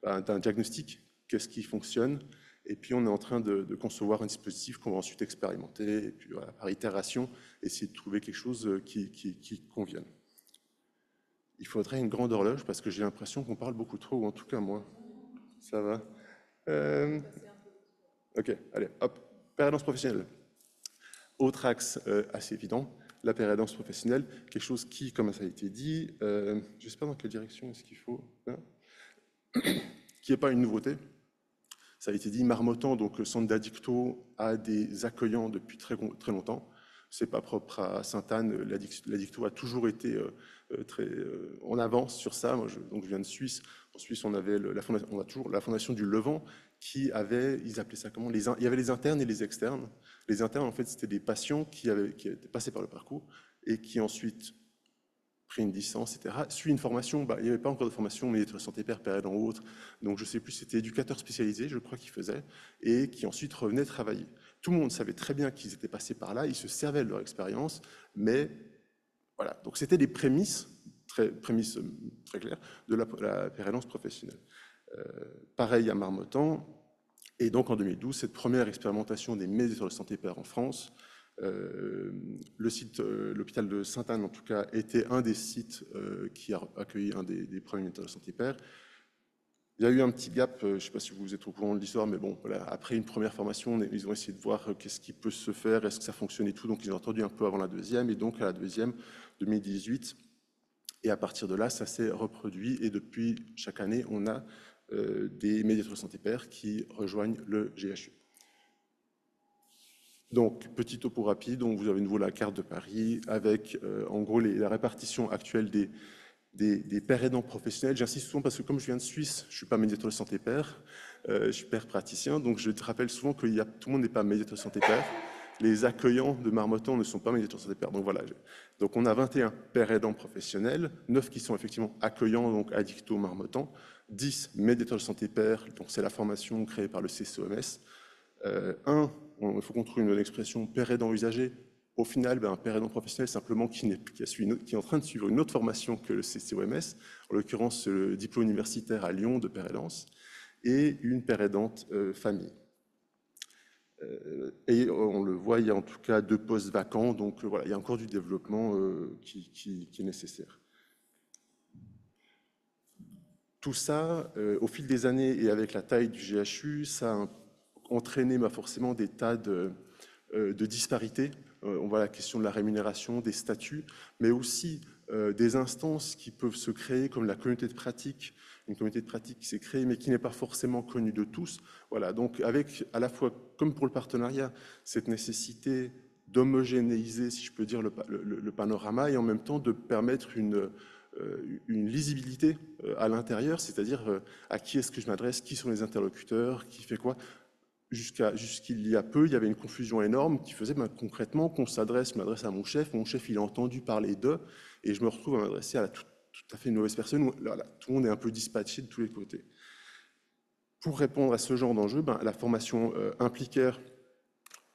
d'un diagnostic, qu'est-ce qui fonctionne, et puis on est en train de concevoir un dispositif qu'on va ensuite expérimenter, et puis voilà, par itération, essayer de trouver quelque chose qui convienne. Il faudrait une grande horloge parce que j'ai l'impression qu'on parle beaucoup trop, ou en tout cas moi. Ça va. Ok, allez, hop. Pérédance professionnelle. Autre axe assez évident, la pérédance professionnelle, quelque chose qui, comme ça a été dit, je ne sais pas dans quelle direction est-ce qu'il faut, hein, qui n'est pas une nouveauté. Ça a été dit, Marmottan, donc le centre d'Addicto, a des accueillants depuis très longtemps. Ce n'est pas propre à Sainte-Anne, l'Addicto a toujours été très en avance sur ça. Moi, donc je viens de Suisse. En Suisse, on avait on a toujours la fondation du Levant qui avait, ils appelaient ça comment, il y avait les internes et les externes. Les internes, en fait, c'était des patients qui étaient passés par le parcours et qui ensuite pris une licence, etc. Suit une formation, il n'y avait pas encore de formation, mais de santé père, pérédant ou autre. Donc je ne sais plus, c'était éducateur spécialisé, je crois qu'il faisait, et qui ensuite revenait travailler. Tout le monde savait très bien qu'ils étaient passés par là, ils se servaient de leur expérience, mais voilà. Donc c'était des prémices très claires de la pérédance professionnelle. Pareil à Marmottan. Et donc en 2012, cette première expérimentation des médiateurs de santé père en France, le site, l'hôpital de Sainte-Anne en tout cas, était un des sites qui a accueilli un des premiers médiateurs de santé père. Il y a eu un petit gap, je ne sais pas si vous êtes au courant de l'histoire, mais bon, voilà, après une première formation, ils ont essayé de voir qu'est-ce qui peut se faire, est-ce que ça fonctionne et tout, donc ils ont entendu un peu avant la deuxième, et donc à la deuxième, 2018, et à partir de là, ça s'est reproduit, et depuis chaque année, on a des médiateurs de santé père qui rejoignent le GHU. Donc, petit topo rapide, donc vous avez de nouveau la carte de Paris avec, en gros, la répartition actuelle des pères aidants professionnels. J'insiste souvent parce que comme je viens de Suisse, je ne suis pas médiateur de santé père, je suis père praticien, donc je te rappelle souvent que tout le monde n'est pas médiateur de santé père. Les accueillants de Marmottan ne sont pas médiateurs de santé père. Donc voilà. Donc on a 21 pères aidants professionnels, 9 qui sont effectivement accueillants, donc Addicto, Marmottan, 10 médiateurs de santé père, donc c'est la formation créée par le CCOMS. Il faut qu'on trouve une expression père aidant usager. Au final, un père aidant professionnel simplement qui est en train de suivre une autre formation que le CCOMS, en l'occurrence le diplôme universitaire à Lyon de père aidance, et une père aidante famille. Et on le voit, il y a en tout cas 2 postes vacants, donc voilà, il y a encore du développement qui est nécessaire. Tout ça, au fil des années et avec la taille du GHU, ça a entraîné forcément des tas de disparités. On voit la question de la rémunération, des statuts, mais aussi des instances qui peuvent se créer comme la communauté de pratique, une communauté de pratique qui s'est créée mais qui n'est pas forcément connue de tous. Voilà, donc avec à la fois, comme pour le partenariat, cette nécessité d'homogénéiser, si je peux dire, le panorama et en même temps de permettre une lisibilité à l'intérieur, c'est-à-dire à qui est-ce que je m'adresse, qui sont les interlocuteurs, qui fait quoi. Jusqu'il y a peu, il y avait une confusion énorme qui faisait concrètement qu'on je m'adresse à mon chef il a entendu parler d'eux, et je me retrouve à m'adresser à tout à fait une mauvaise personne, où là, tout le monde est un peu dispatché de tous les côtés. Pour répondre à ce genre d'enjeu, la formation Implicaire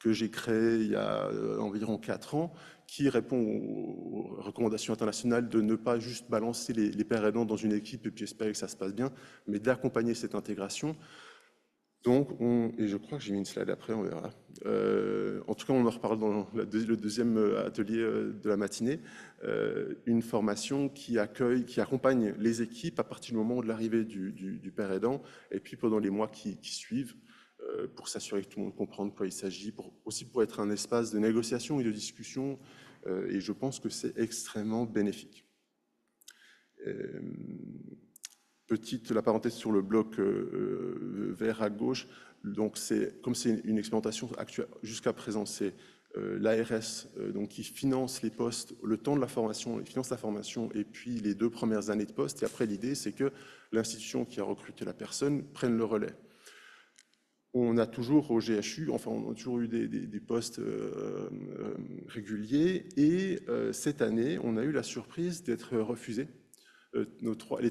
que j'ai créée il y a environ 4 ans, qui répond aux recommandations internationales de ne pas juste balancer les pères aidants dans une équipe et puis espérer que ça se passe bien, mais d'accompagner cette intégration. Donc, et je crois que j'ai mis une slide après, on verra. En tout cas, on en reparle dans le deuxième atelier de la matinée. Une formation qui accompagne les équipes à partir du moment de l'arrivée du père aidant, et puis pendant les mois qui suivent, pour s'assurer que tout le monde comprend de quoi il s'agit, aussi pour être un espace de négociation et de discussion et je pense que c'est extrêmement bénéfique. La parenthèse sur le bloc vert à gauche, donc comme c'est une expérimentation actuelle jusqu'à présent, c'est l'ARS donc qui finance les postes, le temps de la formation, il finance la formation et puis les 2 premières années de poste. Et après, l'idée, c'est que l'institution qui a recruté la personne prenne le relais. On a toujours au GHU, enfin, on a toujours eu des postes réguliers. Et cette année, on a eu la surprise d'être refusé. Les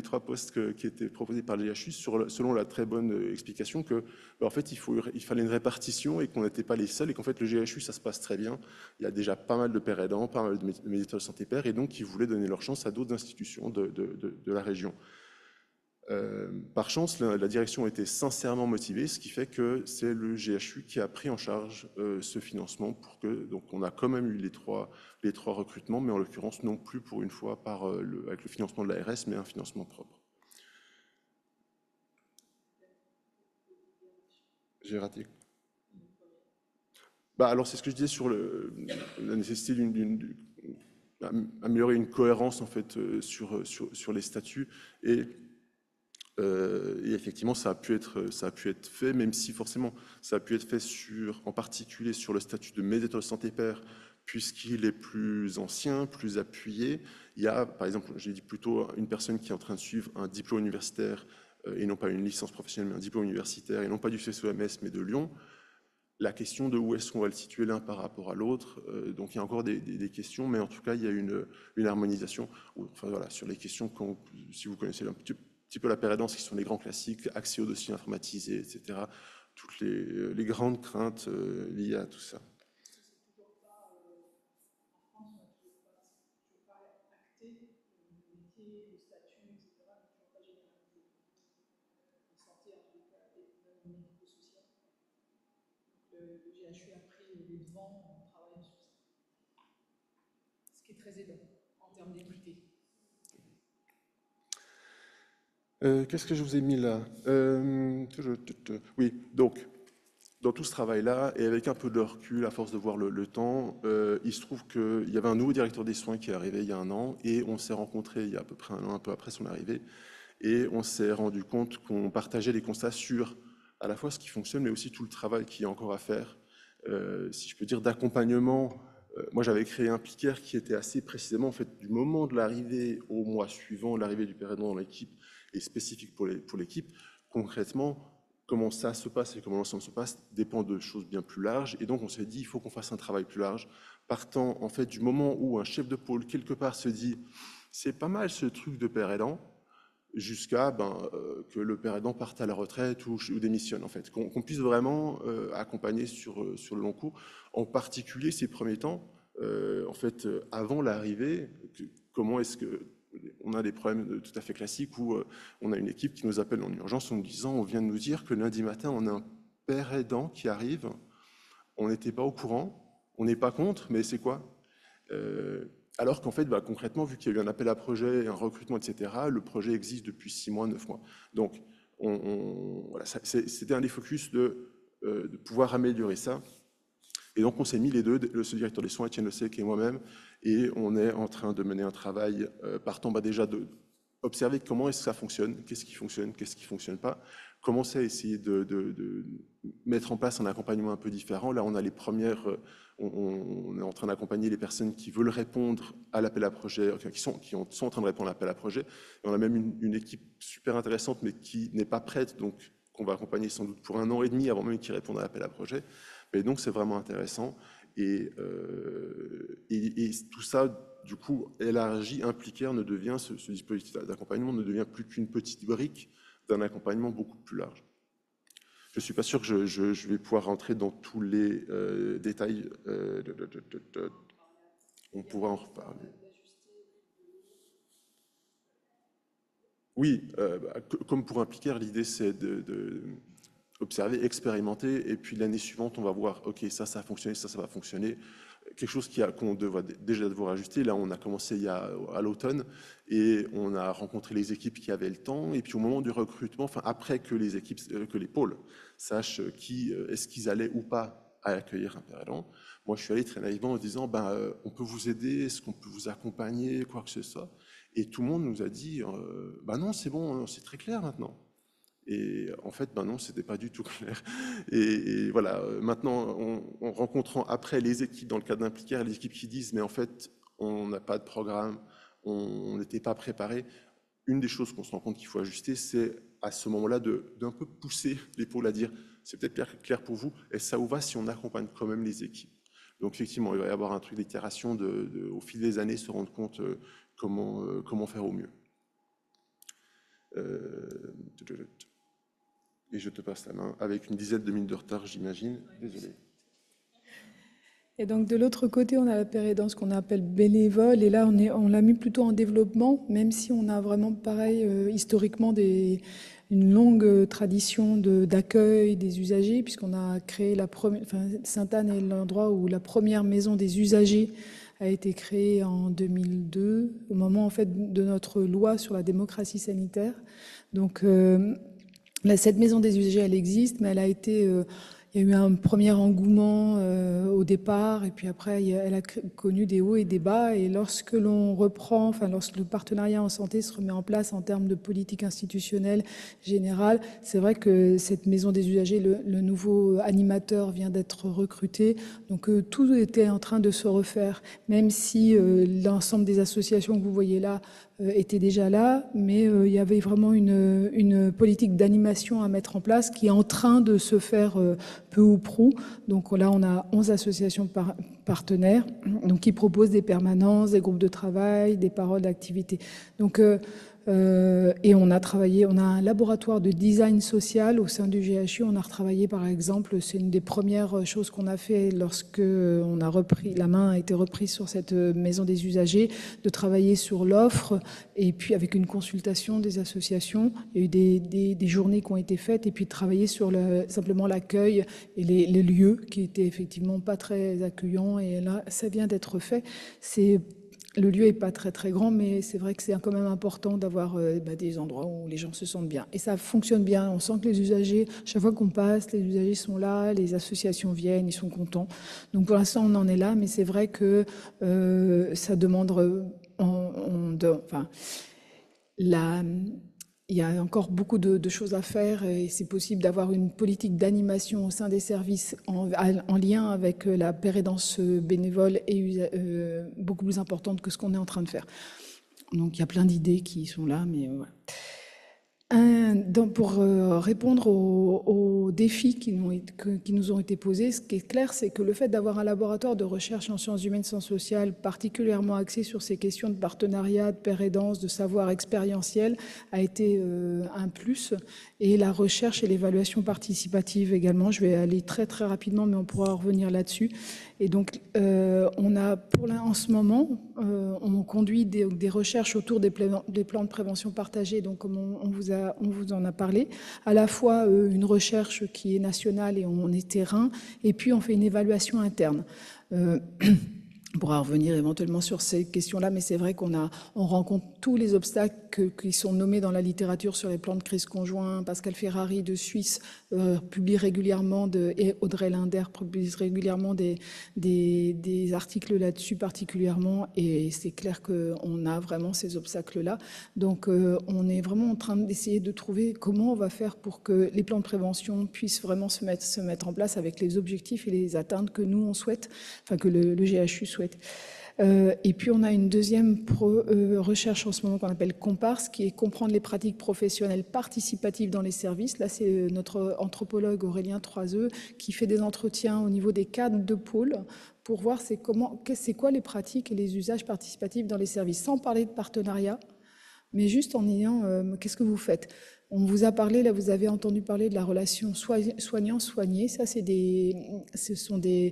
trois postes qui étaient proposés par le GHU selon la très bonne explication que en fait il fallait une répartition et qu'on n'était pas les seuls et qu'en fait le GHU ça se passe très bien, il y a déjà pas mal de pères aidants, pas mal de médiateurs de santé pères et donc ils voulaient donner leur chance à d'autres institutions de la région. Par chance, la direction était sincèrement motivée, ce qui fait que c'est le GHU qui a pris en charge ce financement pour que, donc on a quand même eu les trois recrutements, mais en l'occurrence non plus pour une fois avec le financement de l'ARS, mais un financement propre. J'ai raté. Alors c'est ce que je disais sur la nécessité d'améliorer une cohérence en fait sur les statuts et effectivement, ça a pu être fait, même si forcément ça a pu être fait en particulier sur le statut de médiateur de santé père, puisqu'il est plus ancien, plus appuyé. Il y a, par exemple, j'ai dit plutôt une personne qui est en train de suivre un diplôme universitaire et non pas une licence professionnelle, mais un diplôme universitaire et non pas du CCOMS, mais de Lyon. La question de où est-ce qu'on va le situer l'un par rapport à l'autre, donc il y a encore des questions, mais en tout cas il y a une harmonisation. Enfin voilà, sur les questions, si vous connaissez un petit peu la pérédance, qui sont les grands classiques, accès aux dossiers informatisés, etc. Toutes les grandes craintes liées à tout ça. Le GHU a pris les devants en travaillant sur ça. Ce qui est très aidant en termes d'équité. Qu'est-ce que je vous ai mis là? Oui, donc, dans tout ce travail-là, et avec un peu de recul, à force de voir le temps, il se trouve qu'il y avait un nouveau directeur des soins qui est arrivé il y a 1 an, et on s'est rencontrés il y a à peu près 1 an, un peu après son arrivée, et on s'est rendu compte qu'on partageait des constats sur à la fois ce qui fonctionne, mais aussi tout le travail qu'il y a encore à faire, si je peux dire, d'accompagnement. Moi, j'avais créé un Plicaire qui était assez précisément, en fait, du moment de l'arrivée au mois suivant, l'arrivée du père aidant dans l'équipe, et spécifique pour l'équipe. Concrètement, comment ça se passe et comment l'ensemble se passe dépend de choses bien plus larges. Et donc, on s'est dit, il faut qu'on fasse un travail plus large, partant en fait du moment où un chef de pôle, quelque part, se dit, c'est pas mal ce truc de père aidant, jusqu'à que le père aidant parte à la retraite ou démissionne, en fait. Qu'on puisse vraiment accompagner sur le long cours, en particulier ces premiers temps, en fait, avant l'arrivée, comment est-ce que on a des problèmes tout à fait classiques où on a une équipe qui nous appelle en urgence en nous disant, on vient de nous dire que lundi matin, on a un père aidant qui arrive, on n'était pas au courant, on n'est pas contre, mais c'est quoi? Alors qu'en fait, concrètement, vu qu'il y a eu un appel à projet, un recrutement, etc., le projet existe depuis 6 mois, 9 mois. Donc, voilà, c'était un des focus de pouvoir améliorer ça. Et donc, on s'est mis les deux, ce directeur des soins, Étienne Le Sec et moi-même, et on est en train de mener un travail partant déjà d'observer comment est-ce que ça fonctionne, qu'est-ce qui fonctionne pas, commencer à essayer de mettre en place un accompagnement un peu différent. Là, on a les premières, on est en train d'accompagner les personnes qui veulent répondre à l'appel à projet, qui sont en train de répondre à l'appel à projet. Et on a même une équipe super intéressante, mais qui n'est pas prête, donc qu'on va accompagner sans doute pour 1 an et demi avant même qu'ils répondent à l'appel à projet. Et donc, c'est vraiment intéressant. Et tout ça, du coup, élargi, impliqué, ce dispositif d'accompagnement ne devient plus qu'une petite brique d'un accompagnement beaucoup plus large. Je ne suis pas sûr que je vais pouvoir rentrer dans tous les détails. On pourra en reparler. Oui, comme pour impliquer, l'idée c'est observer, expérimenter, et puis l'année suivante, on va voir, ok, ça a fonctionné, ça va fonctionner. Quelque chose qu'on devrait déjà devoir ajuster. Là, on a commencé à l'automne, et on a rencontré les équipes qui avaient le temps, et puis au moment du recrutement, enfin après que les pôles sachent est-ce qu'ils allaient ou pas à accueillir un père aidant. Moi, je suis allé très naïvement en disant, on peut vous aider, est-ce qu'on peut vous accompagner, quoi que ce soit. Et tout le monde nous a dit, non, c'est bon, c'est très clair maintenant. Et en fait, non, c'était pas du tout clair. Et voilà, maintenant, en rencontrant après les équipes dans le cadre d'Impliquer, les équipes qui disent, mais en fait, on n'a pas de programme, on n'était pas préparé. Une des choses qu'on se rend compte qu'il faut ajuster, c'est à ce moment-là d'un peu pousser l'épaule à dire, c'est peut-être clair pour vous, et ça vous va si on accompagne quand même les équipes. Donc effectivement, il va y avoir un truc d'itération, au fil des années, se rendre compte comment faire au mieux. Et je te passe la main avec une dizaine de minutes de retard, j'imagine. Désolé. Et donc de l'autre côté, on a la pérédance qu'on appelle bénévole, et là on l'a mis plutôt en développement, même si on a vraiment pareil historiquement une longue tradition d'accueil des usagers, puisqu'on a créé Sainte-Anne est l'endroit où la première maison des usagers a été créée en 2002, au moment en fait de notre loi sur la démocratie sanitaire. Donc cette maison des usagers, elle existe, mais elle a été il y a eu un premier engouement au départ, et puis après, elle a connu des hauts et des bas. Et lorsque l'on reprend, lorsque le partenariat en santé se remet en place en termes de politique institutionnelle générale, c'est vrai que cette maison des usagers, le nouveau animateur vient d'être recruté. Donc tout était en train de se refaire, même si l'ensemble des associations que vous voyez là était déjà là, mais il y avait vraiment une politique d'animation à mettre en place qui est en train de se faire peu ou prou. Donc là, on a 11 associations partenaires donc, qui proposent des permanences, des groupes de travail, des paroles d'activité. Donc, et on a un laboratoire de design social au sein du GHU. On a retravaillé, par exemple, c'est une des premières choses qu'on a fait lorsque la main a été reprise sur cette maison des usagers, de travailler sur l'offre et puis avec une consultation des associations. Il y a eu des journées qui ont été faites et puis de travailler sur simplement l'accueil et les lieux qui étaient effectivement pas très accueillants. Et là, ça vient d'être fait. Le lieu n'est pas très très grand, mais c'est vrai que c'est quand même important d'avoir des endroits où les gens se sentent bien. Et ça fonctionne bien. On sent que les usagers, chaque fois qu'on passe, les usagers sont là, les associations viennent, ils sont contents. Donc pour l'instant, on en est là, mais c'est vrai que ça demande... Il y a encore beaucoup de choses à faire et c'est possible d'avoir une politique d'animation au sein des services en lien avec la pérédance bénévole et beaucoup plus importante que ce qu'on est en train de faire. Donc il y a plein d'idées qui sont là, mais voilà. Pour répondre aux défis qui nous ont été posés, ce qui est clair, c'est que le fait d'avoir un laboratoire de recherche en sciences humaines, sciences sociales, particulièrement axé sur ces questions de partenariat, de pérédance, de savoir expérientiel, a été un plus. Et la recherche et l'évaluation participative également. Je vais aller très très rapidement, mais on pourra revenir là-dessus. Et donc, on a en ce moment, on conduit des recherches autour des plans de prévention partagés, donc comme on vous en a parlé, à la fois une recherche qui est nationale et on est terrain, et puis on fait une évaluation interne. On pourra revenir éventuellement sur ces questions-là, mais c'est vrai qu'on rencontre tous les obstacles qui sont nommés dans la littérature sur les plans de crise conjoints. Pascal Ferrari de Suisse publie régulièrement, et Audrey Linder publie régulièrement des articles là-dessus particulièrement, et c'est clair qu'on a vraiment ces obstacles-là. Donc on est vraiment en train d'essayer de trouver comment on va faire pour que les plans de prévention puissent vraiment se mettre en place avec les objectifs et les atteintes que nous on souhaite, enfin que le GHU souhaite. Et puis on a une deuxième recherche en ce moment qu'on appelle Comparse, qui est comprendre les pratiques professionnelles participatives dans les services. Là, c'est notre anthropologue Aurélien Troiseux qui fait des entretiens au niveau des cadres de pôle pour voir c'est quoi les pratiques et les usages participatifs dans les services, sans parler de partenariat, mais juste en ayant qu'est-ce que vous faites. On vous a parlé, là vous avez entendu parler de la relation soignant-soigné. Ça, ce sont des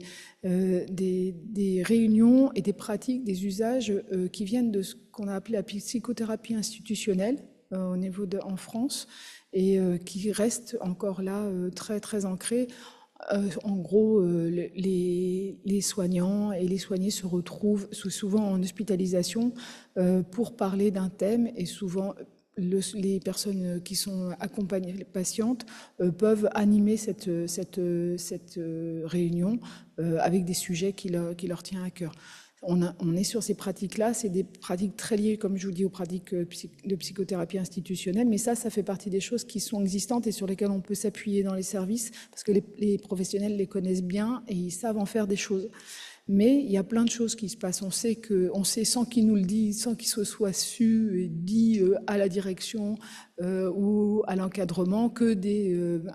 réunions et des pratiques, des usages qui viennent de ce qu'on a appelé la psychothérapie institutionnelle en France et qui restent encore là très très ancrés. En gros, les soignants et les soignés se retrouvent souvent en hospitalisation pour parler d'un thème et souvent les personnes qui sont accompagnées, les patientes, peuvent animer cette réunion avec des sujets qui leur tiennent à cœur. On est sur ces pratiques-là, c'est des pratiques très liées, comme je vous dis, aux pratiques de psychothérapie institutionnelle, mais ça fait partie des choses qui sont existantes et sur lesquelles on peut s'appuyer dans les services, parce que les professionnels les connaissent bien et ils savent en faire des choses. Mais il y a plein de choses qui se passent. On sait sans qu'ils nous le disent, sans qu'il se soit su et dit à la direction ou à l'encadrement, que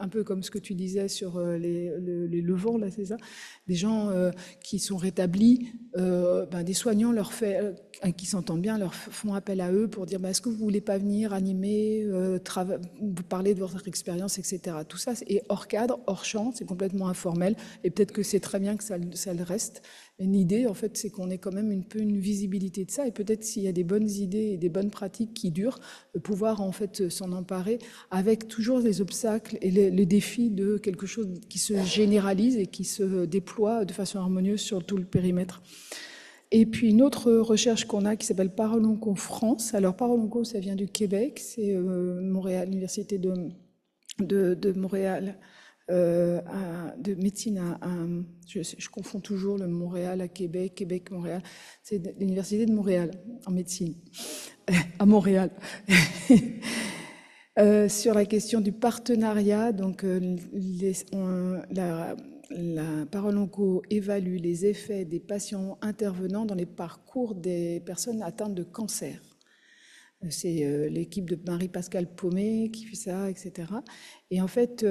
un peu comme ce que tu disais sur les levants, là, c'est ça, des gens qui sont rétablis, des soignants qui s'entendent bien, leur font appel à eux pour dire est-ce que vous voulez pas venir animer, vous parler de votre expérience, etc. Tout ça est hors cadre, hors champ, c'est complètement informel, et peut-être que c'est très bien que ça le reste. L'idée, en fait, c'est qu'on ait quand même une visibilité de ça, et peut-être s'il y a des bonnes idées et des bonnes pratiques qui durent, pouvoir en fait s'en emparer avec toujours les obstacles et les défis de quelque chose qui se généralise et qui se déploie de façon harmonieuse sur tout le périmètre. Et puis une autre recherche qu'on a qui s'appelle Parole Onco France. Alors Parole Onco, ça vient du Québec, c'est Montréal, l'université de Montréal. De médecine je confonds toujours le Montréal à Québec, Montréal. C'est l'université de Montréal en médecine, à Montréal. Sur la question du partenariat, donc la Parole Onco évalue les effets des patients intervenant dans les parcours des personnes atteintes de cancer. C'est l'équipe de Marie-Pascale Paumé qui fait ça, etc. Et en fait,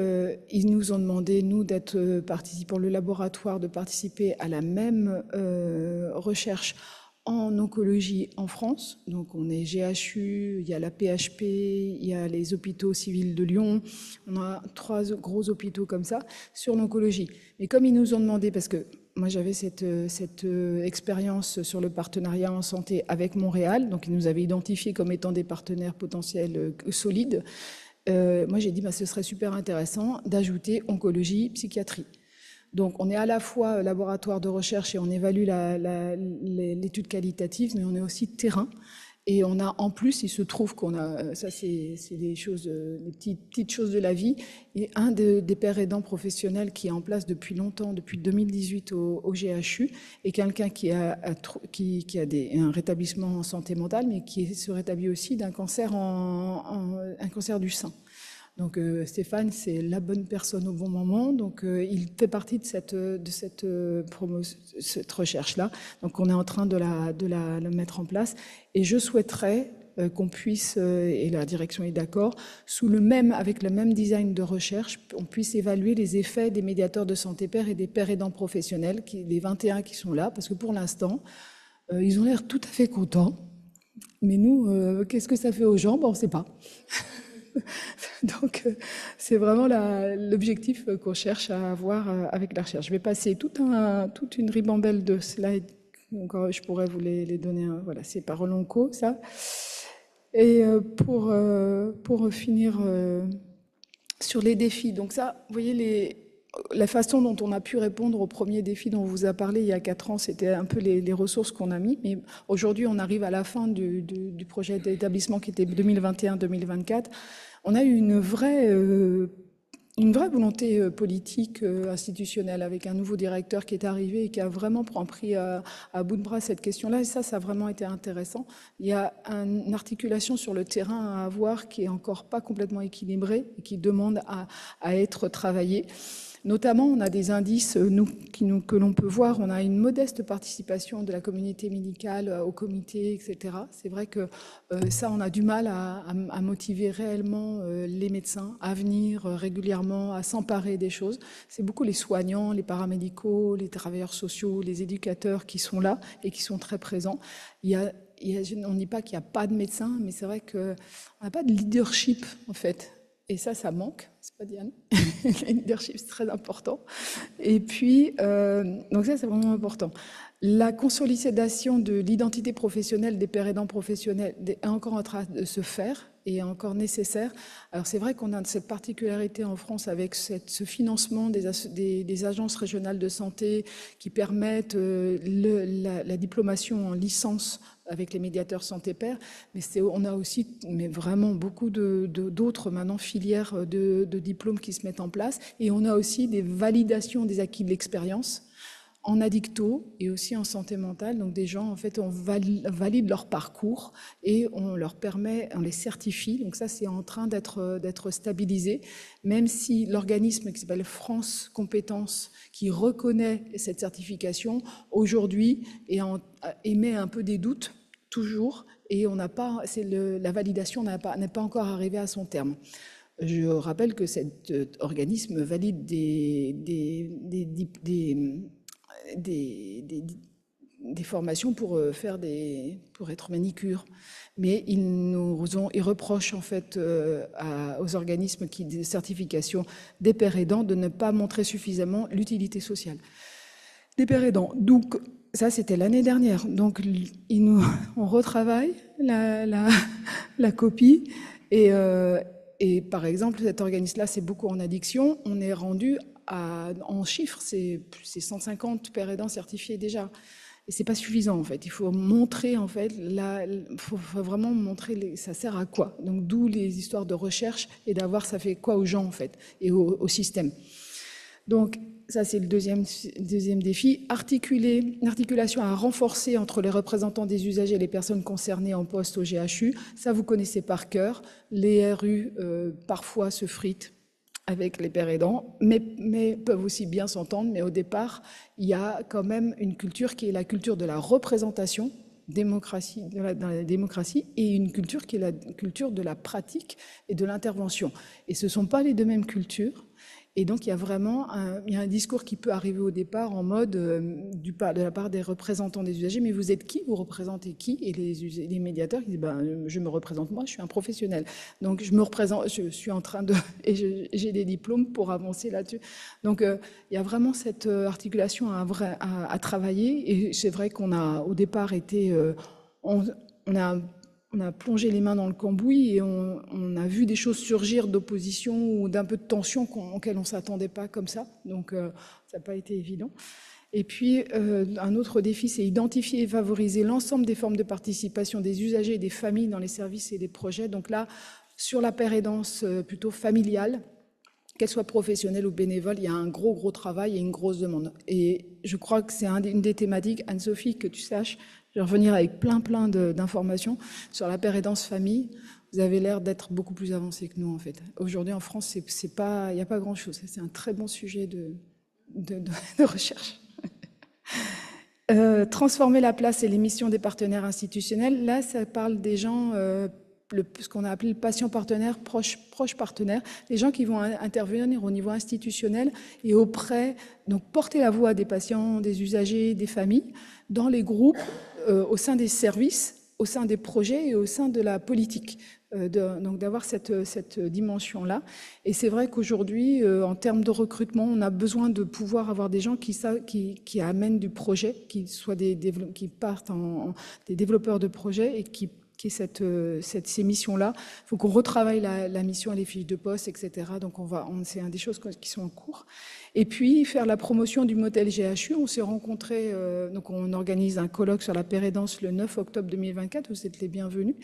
ils nous ont demandé, nous, d'être participants, le laboratoire, de participer à la même recherche en oncologie en France. Donc, on est GHU, il y a la PHP, il y a les hôpitaux civils de Lyon. On a 3 gros hôpitaux comme ça sur l'oncologie. Mais comme ils nous ont demandé, parce que moi, j'avais cette expérience sur le partenariat en santé avec Montréal, donc ils nous avaient identifiés comme étant des partenaires potentiels solides. Moi, j'ai dit, ce serait super intéressant d'ajouter oncologie, psychiatrie. Donc, on est à la fois laboratoire de recherche et on évalue l'étude qualitative, mais on est aussi terrain. Et on a, en plus, il se trouve qu'on a, ça c'est des choses, des petites choses de la vie, et un des pères aidants professionnels qui est en place depuis longtemps, depuis 2018 au GHU, et quelqu'un qui a un rétablissement en santé mentale, mais qui se rétablit aussi d'un cancer un cancer du sein. Donc Stéphane, c'est la bonne personne au bon moment. Donc il fait partie de cette recherche-là. Donc on est en train de la mettre en place. Et je souhaiterais qu'on puisse, et la direction est d'accord, avec le même design de recherche, on puisse évaluer les effets des médiateurs de santé père et des pères aidants professionnels, les 21 qui sont là, parce que pour l'instant, ils ont l'air tout à fait contents. Mais nous, qu'est-ce que ça fait aux gens ? On ne sait pas. Donc, c'est vraiment l'objectif qu'on cherche à avoir avec la recherche. Je vais passer toute une ribambelle de slides. Encore, je pourrais vous les donner. Voilà, c'est Parole Onco, ça. Et pour finir sur les défis. Donc ça, vous voyez, la façon dont on a pu répondre au premier défi dont on vous a parlé il y a 4 ans, c'était un peu les ressources qu'on a mis. Mais aujourd'hui, on arrive à la fin du projet d'établissement qui était 2021-2024. On a eu une vraie volonté politique, institutionnelle, avec un nouveau directeur qui est arrivé et qui a vraiment pris à bout de bras cette question-là. Et ça a vraiment été intéressant. Il y a une articulation sur le terrain à avoir qui est encore pas complètement équilibrée et qui demande à être travaillée. Notamment, on a des indices que l'on peut voir. On a une modeste participation de la communauté médicale au comité, etc. C'est vrai que ça, on a du mal à motiver réellement les médecins à venir régulièrement, à s'emparer des choses. C'est beaucoup les soignants, les paramédicaux, les travailleurs sociaux, les éducateurs qui sont là et qui sont très présents. On ne dit pas qu'il n'y a pas de médecins, mais c'est vrai qu'on n'a pas de leadership, en fait. Et ça manque. c'est pas Diane. Le leadership, c'est très important. Et puis, donc ça, c'est vraiment important. La consolidation de l'identité professionnelle des pères aidants professionnels est encore en train de se faire et est encore nécessaire. Alors c'est vrai qu'on a cette particularité en France avec ce financement des agences régionales de santé qui permettent la diplomation en licence avec les médiateurs santé-père, mais on a aussi vraiment beaucoup d'autres maintenant filières de diplômes qui se mettent en place, et on a aussi des validations des acquis de l'expérience en addicto et aussi en santé mentale. Donc des gens, en fait, on valide leur parcours et on leur permet, on les certifie. Donc ça, c'est en train d'être stabilisé, même si l'organisme qui s'appelle France Compétences, qui reconnaît cette certification, aujourd'hui émet un peu des doutes, toujours, et on n'a pas, la validation n'est pas encore arrivée à son terme. Je rappelle que cet organisme valide des formations pour être manicure, mais ils reprochent en fait aux organismes de certification des pères aidants de ne pas montrer suffisamment l'utilité sociale des pères aidants. Donc ça, c'était l'année dernière. Donc on retravaille la copie et par exemple cet organisme-là, c'est beaucoup en addiction. On est rendu en chiffres, c'est 150 pères aidants certifiés déjà. Et c'est pas suffisant en fait. Il faut montrer en fait, faut vraiment montrer ça sert à quoi. Donc d'où les histoires de recherche et d'avoir ça fait quoi aux gens en fait et au système. Donc ça c'est le deuxième défi. Une articulation à renforcer entre les représentants des usagers et les personnes concernées en poste au GHU. Ça vous connaissez par cœur. Les RU parfois se fritent avec les pères aidants, mais peuvent aussi bien s'entendre. Mais au départ, il y a quand même une culture qui est la culture de la représentation, dans la démocratie, et une culture qui est la culture de la pratique et de l'intervention. Et ce ne sont pas les deux mêmes cultures. Et donc, il y a vraiment un discours qui peut arriver au départ en mode de la part des représentants des usagers. Mais vous êtes qui? Vous représentez qui? Et les médiateurs qui disent je me représente moi, je suis un professionnel. Donc, je me représente, je suis en train de. Et j'ai des diplômes pour avancer là-dessus. Donc, il y a vraiment cette articulation à travailler. Et c'est vrai qu'on a au départ été. On a plongé les mains dans le cambouis et on a vu des choses surgir d'opposition ou d'un peu de tension auxquelles on ne s'attendait pas comme ça. Donc, ça n'a pas été évident. Et puis, un autre défi, c'est identifier et favoriser l'ensemble des formes de participation des usagers et des familles dans les services et les projets. Donc là, sur la père aidance plutôt familiale, qu'elle soit professionnelle ou bénévole, il y a un gros travail et une grosse demande. Et je crois que c'est une des thématiques, Anne-Sophie, que tu saches. Je vais revenir avec plein d'informations sur la père aidance famille. Vous avez l'air d'être beaucoup plus avancé que nous, en fait. Aujourd'hui, en France, il n'y a pas grand-chose. C'est un très bon sujet de recherche. Transformer la place et les missions des partenaires institutionnels. Là, ça parle des gens, ce qu'on a appelé le patient partenaire, proche partenaire, les gens qui vont intervenir au niveau institutionnel et donc porter la voix des patients, des usagers, des familles, dans les groupes, au sein des services, au sein des projets et au sein de la politique. Donc d'avoir cette dimension-là. Et c'est vrai qu'aujourd'hui, en termes de recrutement, on a besoin de pouvoir avoir des gens qui amènent du projet, qui partent des développeurs de projets et qui ces missions-là. Il faut qu'on retravaille la mission et les fiches de poste, etc. Donc c'est une des choses qui sont en cours. Et puis, faire la promotion du modèle GHU. On s'est rencontrés, donc on organise un colloque sur la père aidance le 9 octobre 2024, vous êtes les bienvenus.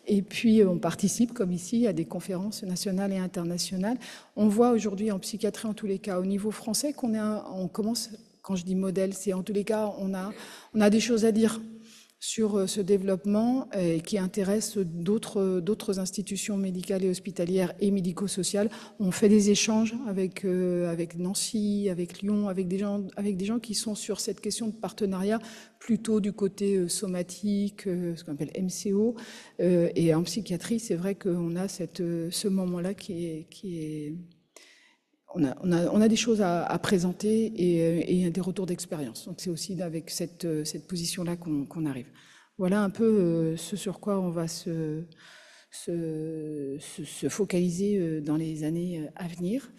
Et puis, on participe, comme ici, à des conférences nationales et internationales. On voit aujourd'hui en psychiatrie, en tous les cas, au niveau français, on commence, quand je dis modèle, c'est en tous les cas, on a des choses à dire sur ce développement qui intéresse d'autres institutions médicales et hospitalières et médico-sociales. On fait des échanges avec Nancy, avec Lyon, avec des gens qui sont sur cette question de partenariat plutôt du côté somatique, ce qu'on appelle MCO. Et en psychiatrie, c'est vrai qu'on a ce moment-là qui est on a des choses à présenter et des retours d'expérience. Donc c'est aussi avec cette position-là qu'on arrive. Voilà un peu ce sur quoi on va se se focaliser dans les années à venir.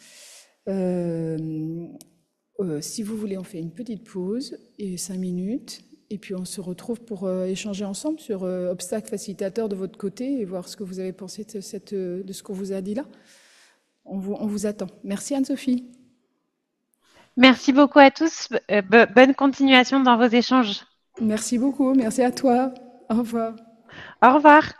Si vous voulez, on fait une petite pause et 5 minutes, et puis on se retrouve pour échanger ensemble sur obstacles facilitateurs de votre côté et voir ce que vous avez pensé de ce qu'on vous a dit là. On vous attend. Merci Anne-Sophie. Merci beaucoup à tous. Bonne continuation dans vos échanges. Merci beaucoup. Merci à toi. Au revoir. Au revoir.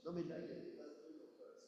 Non, mais là, il y a des bases de données en face.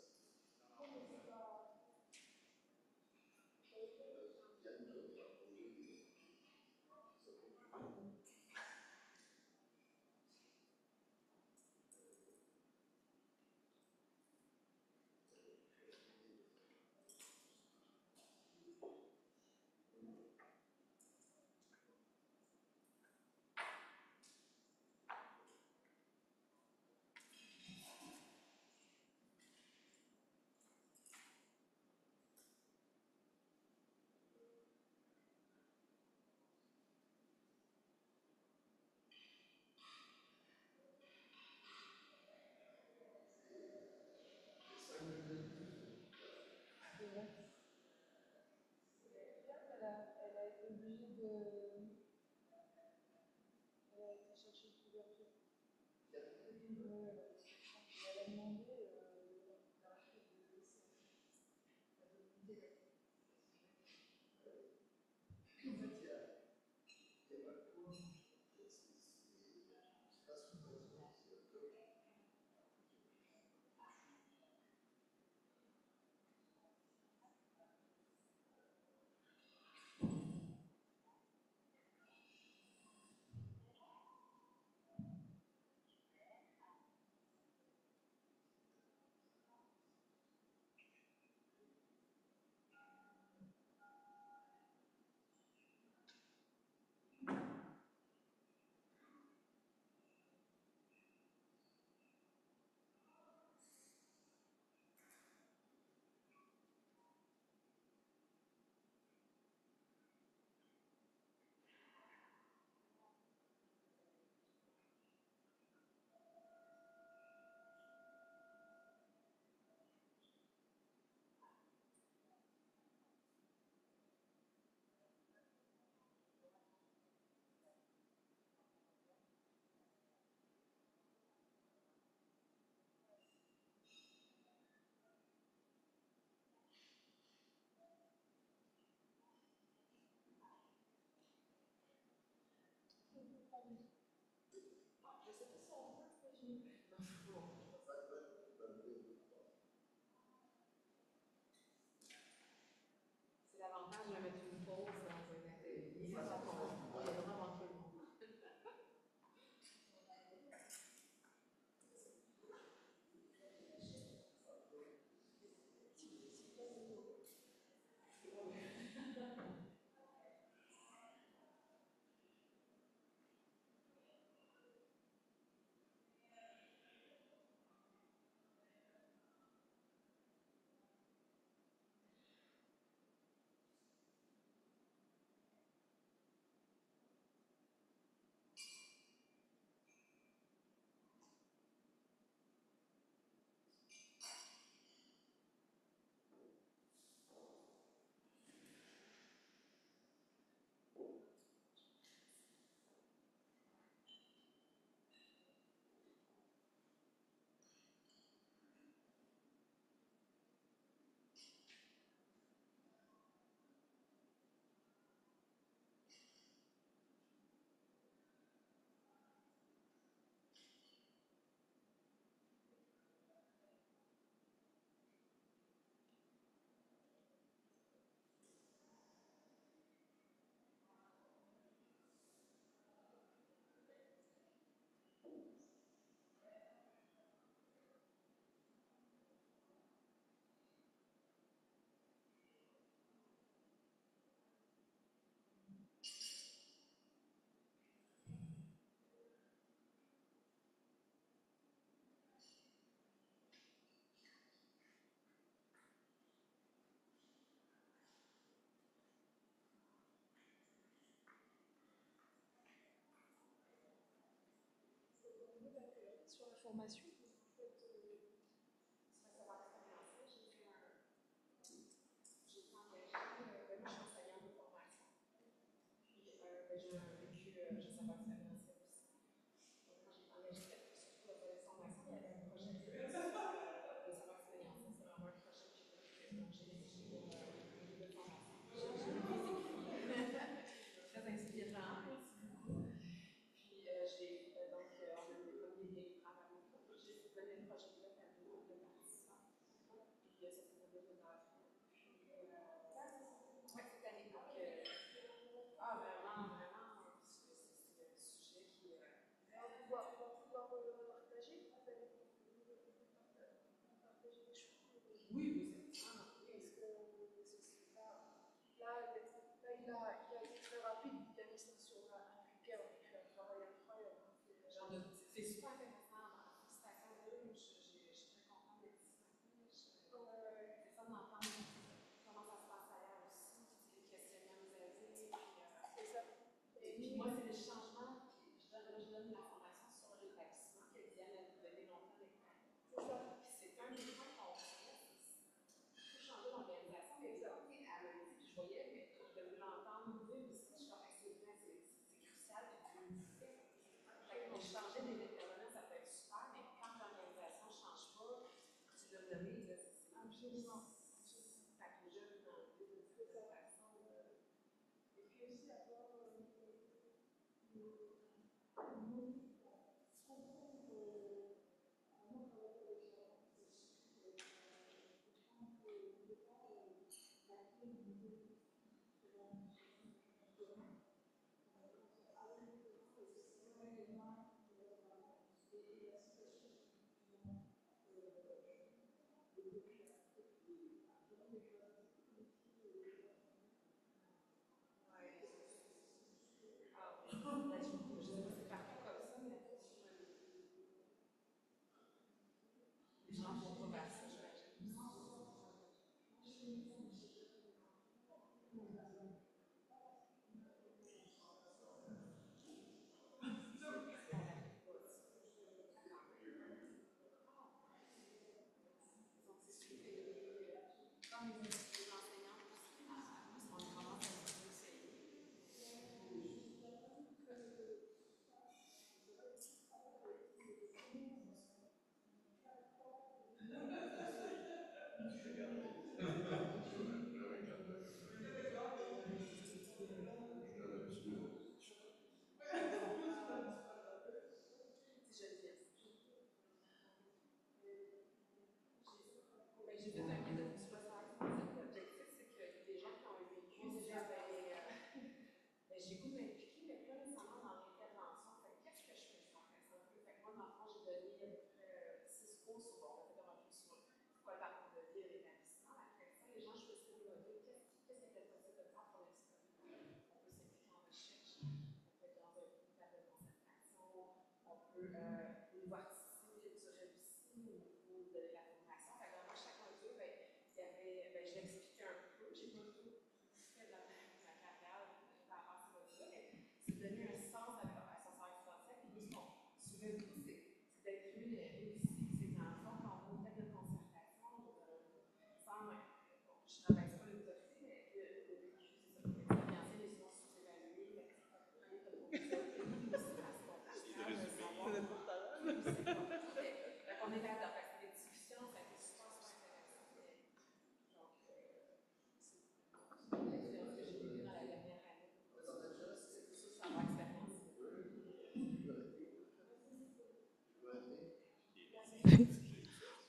formation.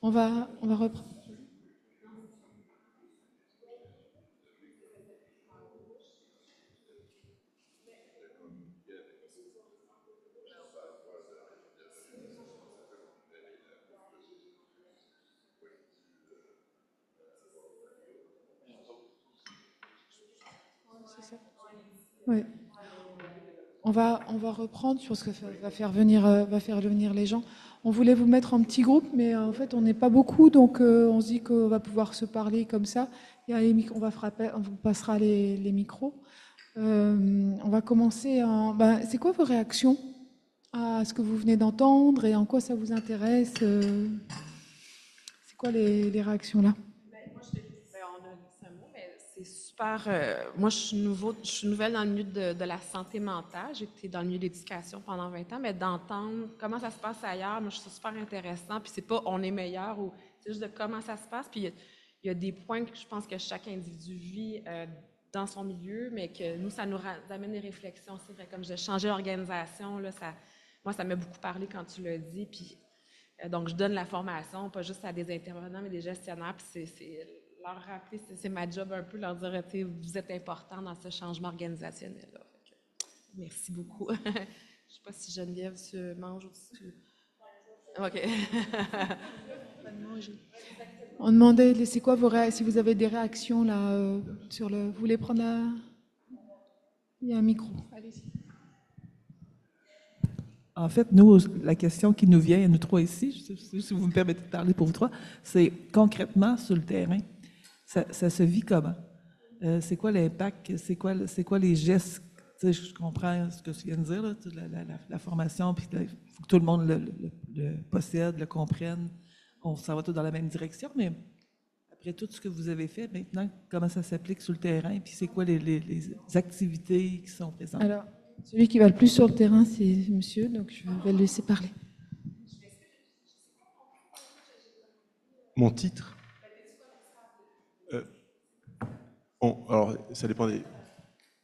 On va reprendre. Ouais. On va reprendre sur ce que va faire venir les gens. On voulait vous mettre en petit groupe, mais en fait, on n'est pas beaucoup, donc on se dit qu'on va pouvoir se parler comme ça. Il y a les micros, on vous passera les micros. On va commencer c'est quoi vos réactions à ce que vous venez d'entendre et en quoi ça vous intéresse? C'est quoi les réactions là? Moi, on a dit un mot, mais c'est super. Moi, je suis nouvelle dans le milieu de la santé mentale. J'ai été dans le milieu de l'éducation pendant 20 ans, mais d'entendre comment ça se passe ailleurs, moi, je trouve ça super intéressant. Puis c'est pas on est meilleur ou c'est juste de comment ça se passe. Puis il y a des points que je pense que chaque individu vit dans son milieu, mais que nous, ça nous amène des réflexions. C'est vrai, comme je changer l'organisation, là, moi, ça m'a beaucoup parlé quand tu l'as dit. Puis donc, je donne la formation, pas juste à des intervenants, mais des gestionnaires. Puis c'est leur rappeler, c'est ma job un peu, leur dire, vous êtes important dans ce changement organisationnel-là. Merci beaucoup. Je ne sais pas si Geneviève se mange ou si tu... OK. On demandait, c'est quoi si vous avez des réactions là sur le... Vous voulez prendre la... Il y a un micro, allez-y. En fait, nous, la question qui nous vient, nous trois ici, si vous me permettez de parler pour vous trois, c'est concrètement sur le terrain, ça se vit comment? C'est quoi l'impact? C'est quoi les gestes? Tu sais, je comprends ce que tu viens de dire, là, la formation, puis il faut que tout le monde le possède, le comprenne. On s'en va tous dans la même direction, mais après tout ce que vous avez fait, maintenant, comment ça s'applique sur le terrain? Puis c'est quoi les activités qui sont présentes? Alors, celui qui va le plus sur le terrain, c'est monsieur, donc je vais le laisser parler. Mon titre? Alors, ça dépend des...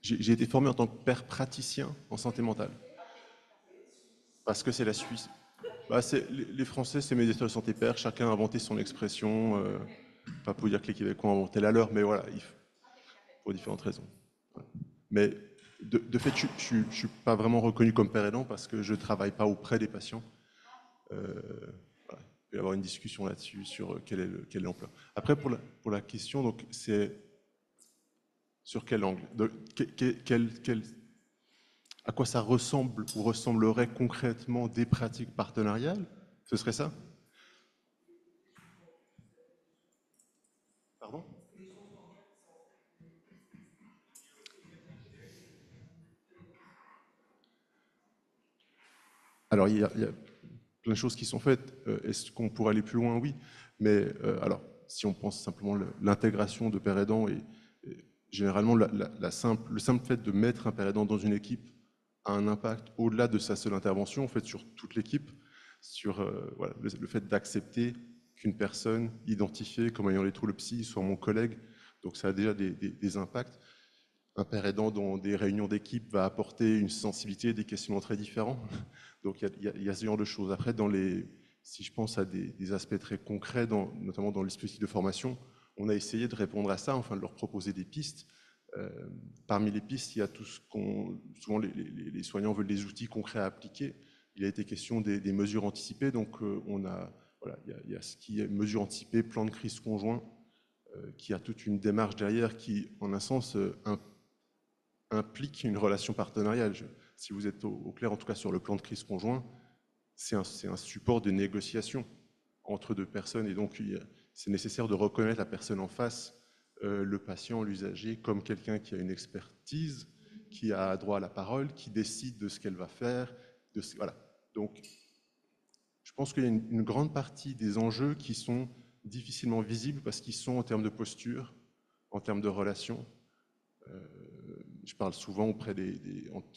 J'ai été formé en tant que père praticien en santé mentale. Parce que c'est la Suisse. Les Français, c'est médiateurs de santé père, chacun a inventé son expression. Pas pour dire que les Québécois ont inventé la leur, mais voilà, pour différentes raisons. Mais de fait, je ne suis pas vraiment reconnu comme père aidant parce que je ne travaille pas auprès des patients. Voilà. Il peut y avoir une discussion là-dessus sur quel est l'emploi. Après, pour la question, donc c'est sur quel angle? À quoi ça ressemble ou ressemblerait concrètement des pratiques partenariales? Ce serait ça? Pardon? Alors, il y a plein de choses qui sont faites. Est-ce qu'on pourrait aller plus loin? Oui. Mais alors, si on pense simplement l'intégration de père aidant, et généralement, le simple fait de mettre un père aidant dans une équipe a un impact au-delà de sa seule intervention, en fait, sur toute l'équipe, sur voilà, le fait d'accepter qu'une personne identifiée comme ayant les troubles psy soit mon collègue. Donc, ça a déjà des impacts. Un père aidant dans des réunions d'équipe va apporter une sensibilité, des questionnements très différents. Donc, il y a ce genre de choses. Après, si je pense à des aspects très concrets, notamment dans le dispositif de formation, on a essayé de répondre à ça, enfin de leur proposer des pistes. Parmi les pistes, il y a tout ce souvent les soignants veulent des outils concrets à appliquer. Il a été question des mesures anticipées. Donc, il y a ce qui est mesures anticipées, plan de crise conjoint, qui a toute une démarche derrière qui, en un sens, implique une relation partenariale. Si vous êtes au clair, en tout cas sur le plan de crise conjoint, c'est un support de négociation entre deux personnes. Et donc, c'est nécessaire de reconnaître la personne en face, le patient, l'usager, comme quelqu'un qui a une expertise, qui a droit à la parole, qui décide de ce qu'elle va faire. Voilà. Donc, je pense qu'il y a une grande partie des enjeux qui sont difficilement visibles parce qu'ils sont en termes de posture, en termes de relations. Je parle souvent auprès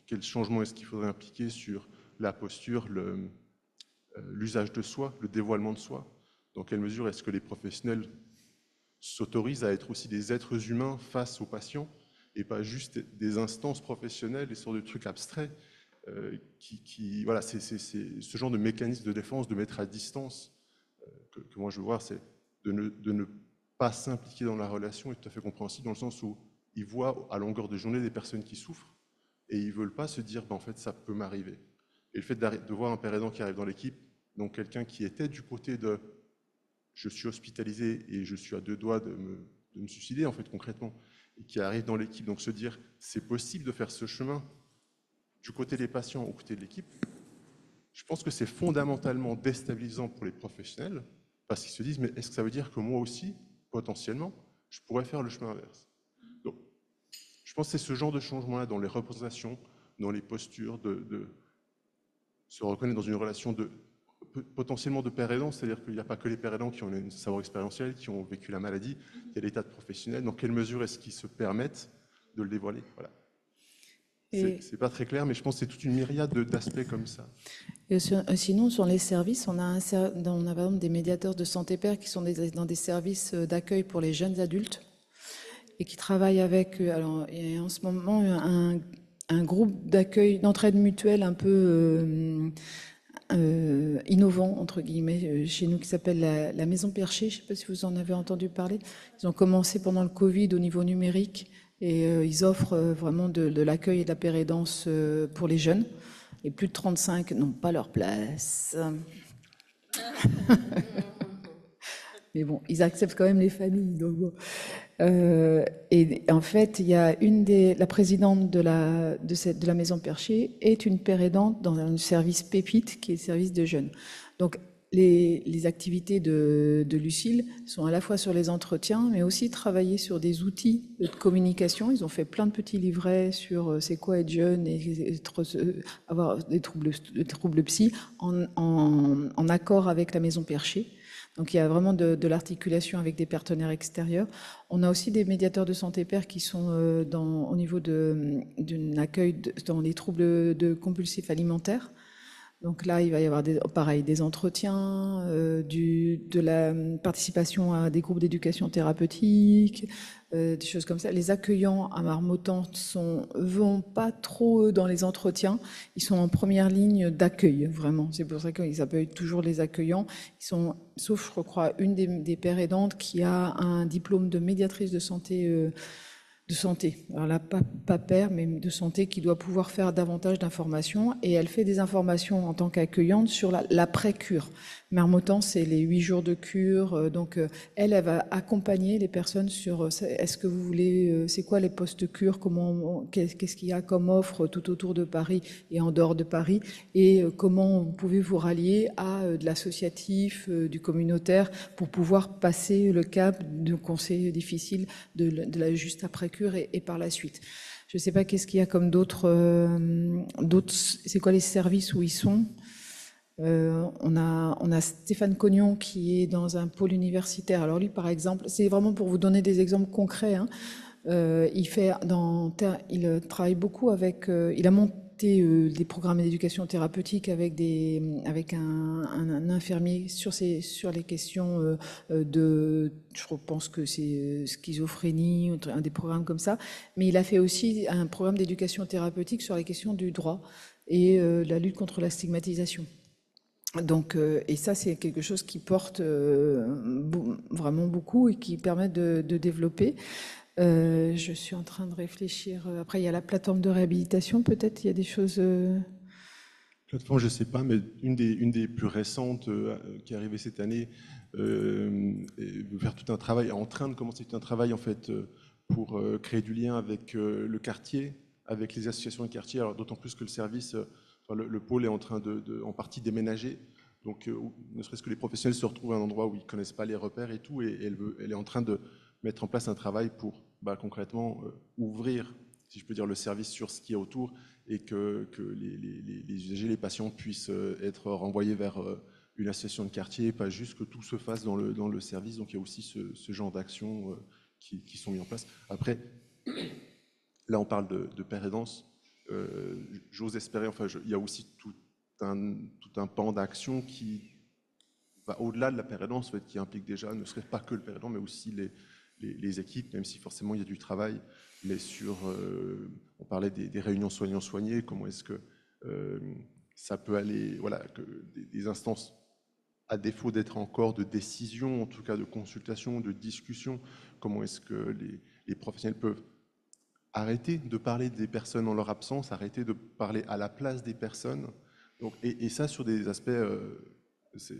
quel changement est-ce qu'il faudrait impliquer sur la posture, l'usage de soi, le dévoilement de soi. Dans quelle mesure est-ce que les professionnels s'autorisent à être aussi des êtres humains face aux patients et pas juste des instances professionnelles, des sortes de trucs abstraits voilà, c'est ce genre de mécanisme de défense, de mettre à distance que moi je veux voir, c'est de ne pas s'impliquer dans la relation est tout à fait compréhensible dans le sens où ils voient à longueur de journée des personnes qui souffrent et ils ne veulent pas se dire en fait ça peut m'arriver. Et le fait de voir un père aidant qui arrive dans l'équipe, donc quelqu'un qui était du côté de je suis hospitalisé et je suis à deux doigts de me suicider en fait concrètement, et qui arrive dans l'équipe, donc se dire c'est possible de faire ce chemin du côté des patients au côté de l'équipe, je pense que c'est fondamentalement déstabilisant pour les professionnels parce qu'ils se disent mais est-ce que ça veut dire que moi aussi, potentiellement, je pourrais faire le chemin inverse? Donc, je pense que c'est ce genre de changement-là dans les représentations, dans les postures, se reconnaître dans une relation potentiellement de père aidant, c'est-à-dire qu'il n'y a pas que les pères aidants qui ont un savoir expérientiel, qui ont vécu la maladie, il y a des tas de professionnels. Dans quelle mesure est-ce qu'ils se permettent de le dévoiler? Voilà. C'est pas très clair, mais je pense que c'est toute une myriade d'aspects comme ça. Et sinon, sur les services, on a par exemple des médiateurs de santé père qui sont dans des services d'accueil pour les jeunes adultes et qui travaillent avec, alors, il y a en ce moment un groupe d'accueil, d'entraide mutuelle un peu innovant, entre guillemets, chez nous, qui s'appelle la Maison Perchée. Je ne sais pas si vous en avez entendu parler. Ils ont commencé pendant le Covid au niveau numérique et ils offrent vraiment de l'accueil et de la pérédance pour les jeunes. Et plus de 35 n'ont pas leur place. Mais bon, ils acceptent quand même les familles. Donc bon. Et en fait, il y a la présidente de la Maison Perchée est une père aidante dans un service Pépite, qui est le service de jeunes. Donc, les activités de Lucille sont à la fois sur les entretiens, mais aussi travailler sur des outils de communication. Ils ont fait plein de petits livrets sur c'est quoi être jeune et avoir des troubles psy en accord avec la Maison Perchée. Donc il y a vraiment de l'articulation avec des partenaires extérieurs. On a aussi des médiateurs de santé père qui sont au niveau d'un accueil dans les troubles compulsifs alimentaires. Donc là, il va y avoir des entretiens, de la participation à des groupes d'éducation thérapeutique, des choses comme ça. Les accueillants à Marmottan vont pas trop dans les entretiens. Ils sont en première ligne d'accueil, vraiment. C'est pour ça qu'ils s'appellent toujours les accueillants. Ils sont, sauf, je crois, une des pères aidantes qui a un diplôme de médiatrice de santé. Alors là, pas père, mais de santé, qui doit pouvoir faire davantage d'informations. Et elle fait des informations en tant qu'accueillante sur l'après-cure. Marmottan, c'est les 8 jours de cure. Donc, elle va accompagner les personnes sur est-ce que vous voulez, c'est quoi les post-cure, qu'est-ce qu'il y a comme offre tout autour de Paris et en dehors de Paris, et comment vous pouvez vous rallier à de l'associatif, du communautaire, pour pouvoir passer le cap de conseils difficiles de la juste après-cure et par la suite. Je ne sais pas qu'est-ce qu'il y a comme d'autres, c'est quoi les services où ils sont. On a Stéphane Cognon qui est dans un pôle universitaire. Alors lui, par exemple, c'est vraiment pour vous donner des exemples concrets. Hein. Il travaille beaucoup avec. Il a monté des programmes d'éducation thérapeutique avec un infirmier sur les questions je pense que c'est schizophrénie, un des programmes comme ça. Mais il a fait aussi un programme d'éducation thérapeutique sur les questions du droit et la lutte contre la stigmatisation. Donc, et ça, c'est quelque chose qui porte vraiment beaucoup et qui permet de développer. Je suis en train de réfléchir. Après, il y a la plateforme de réhabilitation, peut-être, il y a des choses... Plateforme, je ne sais pas, mais une des plus récentes qui est arrivée cette année, faire tout un travail, en train de commencer tout un travail, en fait, pour créer du lien avec le quartier, avec les associations de quartier, alors d'autant plus que le service... le pôle est en train en partie déménager, donc ne serait-ce que les professionnels se retrouvent à un endroit où ils ne connaissent pas les repères et tout, et elle est en train de mettre en place un travail pour concrètement ouvrir, si je peux dire, le service sur ce qu'il y a autour, et que les usagers, les patients puissent être renvoyés vers une association de quartier, pas juste que tout se fasse dans le service. Donc il y a aussi ce genre d'actions qui sont mis en place. Après, là on parle de père aidance. J'ose espérer, il y a aussi tout un pan d'action qui va au-delà de la père aidance, en fait, qui implique déjà, ne serait pas que le père aidant, mais aussi les équipes, même si forcément il y a du travail, mais on parlait des réunions soignants-soignés, comment est-ce que ça peut aller, voilà, que des instances, à défaut d'être encore de décision, en tout cas de consultation, de discussion, comment est-ce que les professionnels peuvent arrêter de parler des personnes en leur absence, arrêter de parler à la place des personnes. Donc, et ça, sur des aspects,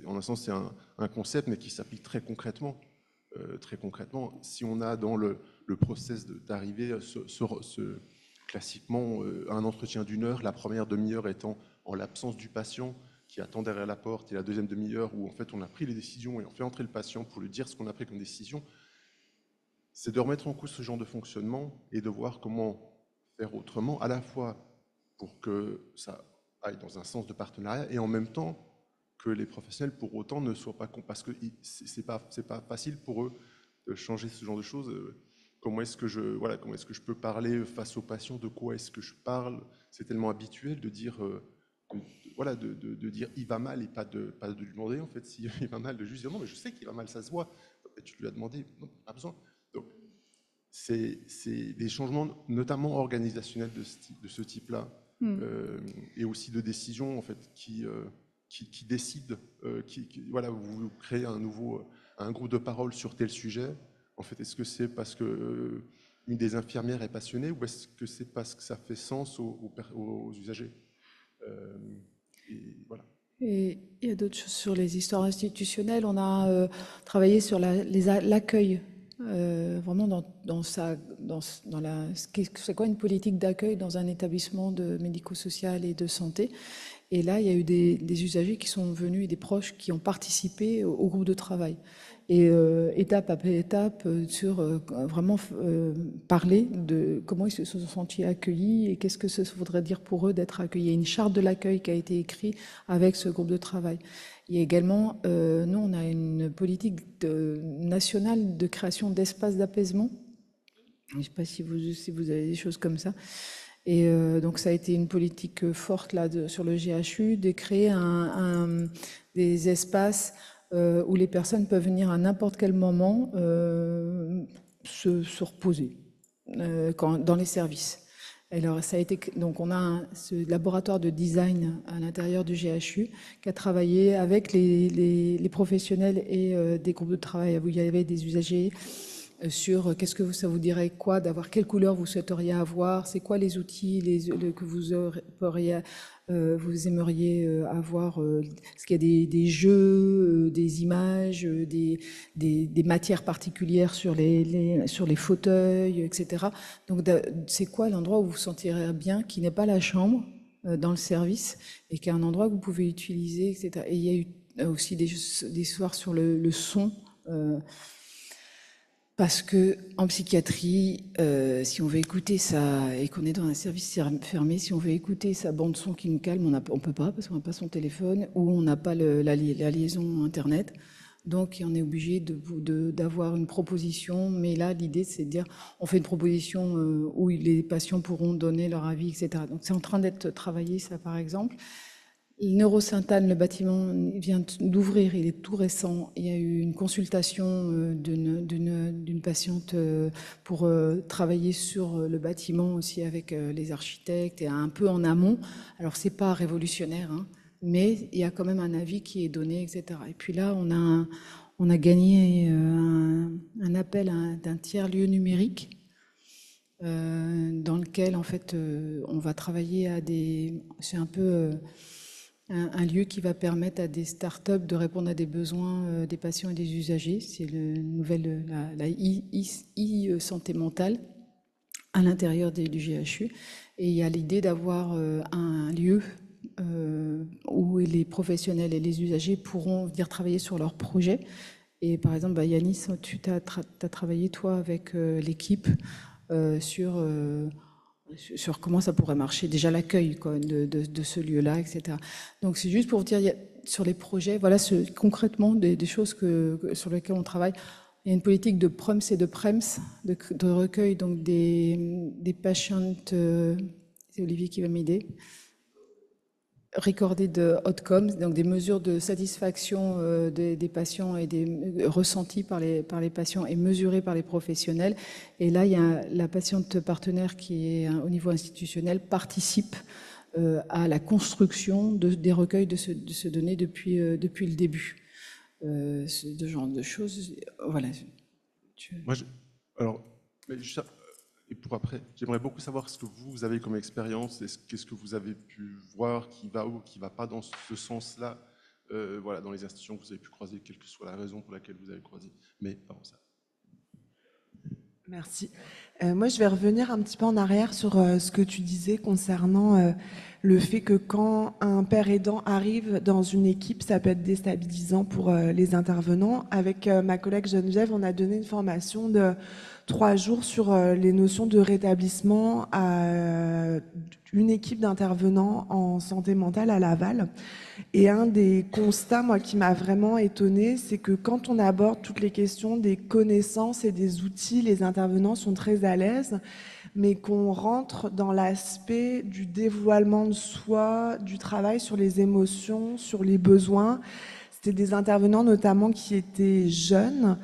en un sens, c'est un concept, mais qui s'applique très concrètement. Si on a dans le process d'arriver, classiquement, un entretien d'1 heure, la première demi-heure étant en l'absence du patient qui attend derrière la porte, et la deuxième demi-heure où en fait on a pris les décisions et on fait entrer le patient pour lui dire ce qu'on a pris comme décision, c'est de remettre en cause ce genre de fonctionnement et de voir comment faire autrement, à la fois pour que ça aillent dans un sens de partenariat et en même temps que les professionnels pour autant ne soient pas parce que c'est pas facile pour eux de changer ce genre de choses. Comment est-ce que je peux parler face aux patients, de quoi est-ce que je parle? C'est tellement habituel de dire de dire il va mal et pas de lui demander en fait s'il va mal, de juste dire non mais je sais qu'il va mal, ça se voit. Et tu lui as demandé, non, pas besoin. Donc c'est des changements notamment organisationnels de ce type-là et aussi de décision en fait qui décide, vous créez un groupe de parole sur tel sujet. En fait, est-ce que c'est parce que une des infirmières est passionnée ou est-ce que c'est parce que ça fait sens aux usagers? Et voilà. Et il y a d'autres choses sur les histoires institutionnelles. On a travaillé sur l'accueil, vraiment c'est quoi une politique d'accueil dans un établissement médico-social et de santé. Et là, il y a eu des usagers qui sont venus et des proches qui ont participé au groupe de travail. Et étape après étape, sur vraiment parler de comment ils se sont sentis accueillis et qu'est-ce que ça voudrait dire pour eux d'être accueillis. Il y a une charte de l'accueil qui a été écrite avec ce groupe de travail. Il y a également, nous, on a une politique nationale de création d'espaces d'apaisement. Je ne sais pas si vous avez des choses comme ça. Et donc ça a été une politique forte là sur le GHU de créer des espaces où les personnes peuvent venir à n'importe quel moment se reposer dans les services. Alors ça a été donc on a ce laboratoire de design à l'intérieur du GHU qui a travaillé avec les professionnels et des groupes de travail où il y avait des usagers sur qu'est-ce que ça vous dirait quoi d'avoir, quelle couleur vous souhaiteriez avoir, c'est quoi les outils que vous aimeriez avoir, est-ce qu'il y a des jeux, des images, des matières particulières sur les fauteuils, etc. Donc c'est quoi l'endroit où vous vous sentirez bien, qui n'est pas la chambre dans le service et qui est un endroit que vous pouvez utiliser, etc. Et il y a eu aussi des soirs sur le son. Parce que en psychiatrie, si on veut écouter ça et qu'on est dans un service fermé, si on veut écouter sa bande son qui nous calme, on peut pas parce qu'on n'a pas son téléphone ou on n'a pas la liaison internet. Donc on est obligé d'avoir une proposition. Mais là, l'idée c'est de dire, on fait une proposition où les patients pourront donner leur avis, etc. Donc c'est en train d'être travaillé ça, par exemple. Le Neurosyntane, le bâtiment vient d'ouvrir, il est tout récent. Il y a eu une consultation d'une patiente pour travailler sur le bâtiment aussi avec les architectes et un peu en amont. Alors c'est pas révolutionnaire, hein, mais il y a quand même un avis qui est donné, etc. Et puis là, on a gagné un appel d'un tiers-lieu numérique dans lequel en fait on va travailler c'est un peu un lieu qui va permettre à des startups de répondre à des besoins des patients et des usagers. C'est la e-santé mentale à l'intérieur du GHU. Et il y a l'idée d'avoir un lieu où les professionnels et les usagers pourront venir travailler sur leurs projets. Et par exemple, Yanis, tu as travaillé, toi, avec l'équipe sur comment ça pourrait marcher, déjà l'accueil de ce lieu-là, etc. Donc c'est juste pour vous dire, sur les projets, voilà concrètement des choses sur lesquelles on travaille. Il y a une politique de PREMS et de PREMS, de recueil donc des patients, c'est Olivier qui va m'aider, recorded outcomes, donc des mesures de satisfaction des patients et ressentis par les patients et mesurés par les professionnels. Et là, il y a la patiente partenaire qui est au niveau institutionnel participe à la construction des recueils de ces données depuis le début. Ce genre de choses, voilà. Et pour après, j'aimerais beaucoup savoir ce que vous avez comme expérience, qu'est-ce que vous avez pu voir qui va ou qui ne va pas dans ce sens-là, dans les institutions que vous avez pu croiser, quelle que soit la raison pour laquelle vous avez croisé. Mais avant ça. Merci. Moi, je vais revenir un petit peu en arrière sur ce que tu disais concernant le fait que quand un père aidant arrive dans une équipe, ça peut être déstabilisant pour les intervenants. Avec ma collègue Geneviève, on a donné une formation de 3 jours sur les notions de rétablissement à une équipe d'intervenants en santé mentale à Laval. Et un des constats, moi, qui m'a vraiment étonnée, c'est que quand on aborde toutes les questions des connaissances et des outils, les intervenants sont très à l'aise, mais qu'on rentre dans l'aspect du dévoilement de soi, du travail sur les émotions, sur les besoins. C'était des intervenants notamment qui étaient jeunes.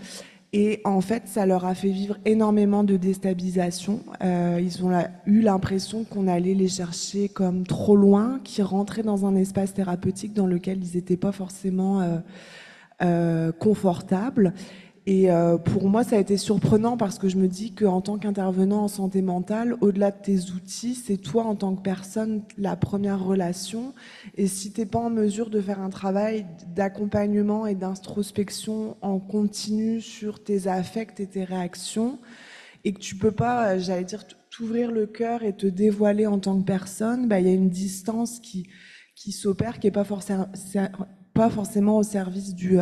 Et en fait, ça leur a fait vivre énormément de déstabilisation. Ils ont eu l'impression qu'on allait les chercher comme trop loin, qu'ils rentraient dans un espace thérapeutique dans lequel ils n'étaient pas forcément confortables. Et pour moi, ça a été surprenant parce que je me dis qu'en tant qu'intervenant en santé mentale, au-delà de tes outils, c'est toi en tant que personne la première relation. Et si tu n'es pas en mesure de faire un travail d'accompagnement et d'introspection en continu sur tes affects et tes réactions, et que tu peux pas, j'allais dire, t'ouvrir le cœur et te dévoiler en tant que personne, bah, y a une distance qui s'opère, qui n'est pas forcément au service du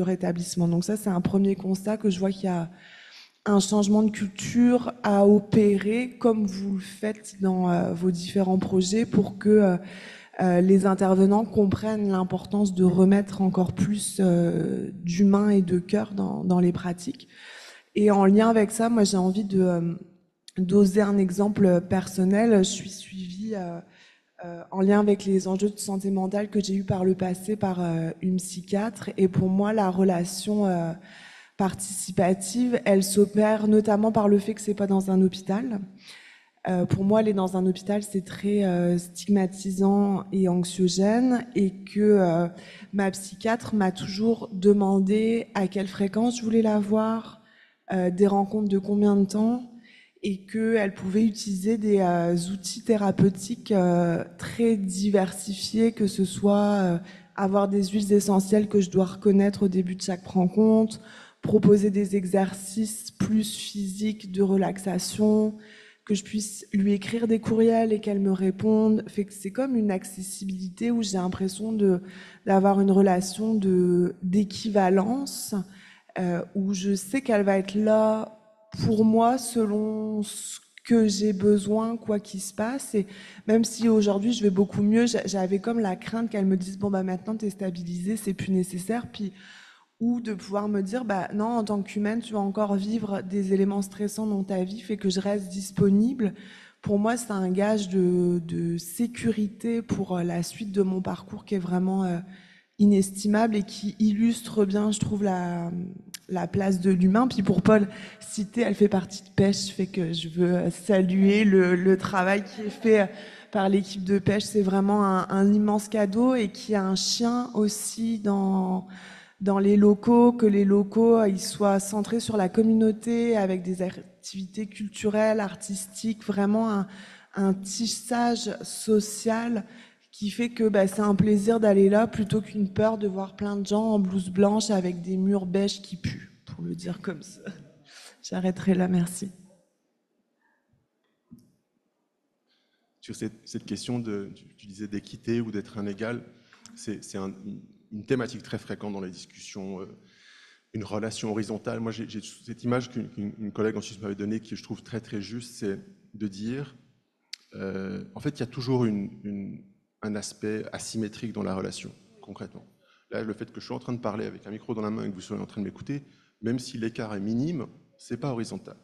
rétablissement. Donc ça, c'est un premier constat que je vois qu'il y a un changement de culture à opérer, comme vous le faites dans vos différents projets, pour que les intervenants comprennent l'importance de remettre encore plus d'humain et de cœur dans les pratiques. Et en lien avec ça, moi, j'ai envie d'oser un exemple personnel. Je suis suivie en lien avec les enjeux de santé mentale que j'ai eu par le passé par une psychiatre. Et pour moi, la relation participative, elle s'opère notamment par le fait que c'est pas dans un hôpital. Pour moi, aller dans un hôpital, c'est très stigmatisant et anxiogène, et que ma psychiatre m'a toujours demandé à quelle fréquence je voulais la voir, des rencontres de combien de temps, et qu'elle pouvait utiliser des outils thérapeutiques très diversifiés, que ce soit avoir des huiles essentielles que je dois reconnaître au début de chaque rencontre, proposer des exercices plus physiques de relaxation, que je puisse lui écrire des courriels et qu'elle me réponde. Fait que c'est comme une accessibilité où j'ai l'impression d'avoir une relation d'équivalence, où je sais qu'elle va être là pour moi selon ce que j'ai besoin, quoi qu'il se passe. Et même si aujourd'hui je vais beaucoup mieux, j'avais comme la crainte qu'elle me dise bon bah maintenant t'es stabilisée, c'est plus nécessaire, puis ou de pouvoir me dire bah non, en tant qu'humaine tu vas encore vivre des éléments stressants dans ta vie, fait que je reste disponible. Pour moi, c'est un gage de sécurité pour la suite de mon parcours qui est vraiment inestimable et qui illustre bien, je trouve, la place de l'humain. Puis pour Paul, Cité, elle fait partie de Pêche, fait que je veux saluer le travail qui est fait par l'équipe de Pêche. C'est vraiment un immense cadeau, et qui a un chien aussi dans les locaux, que les locaux ils soient centrés sur la communauté avec des activités culturelles, artistiques, vraiment un tissage social qui fait que c'est un plaisir d'aller là plutôt qu'une peur de voir plein de gens en blouse blanche avec des murs beiges qui puent, pour le dire comme ça. J'arrêterai là, merci. Sur cette question tu disais d'équité ou d'être un égal, c'est une thématique très fréquente dans les discussions, une relation horizontale. Moi, j'ai cette image qu'une collègue en Suisse m'avait donnée, qui je trouve très très juste, c'est de dire, en fait, il y a toujours un aspect asymétrique dans la relation, concrètement. Là, le fait que je suis en train de parler avec un micro dans la main et que vous soyez en train de m'écouter, même si l'écart est minime, c'est pas horizontal.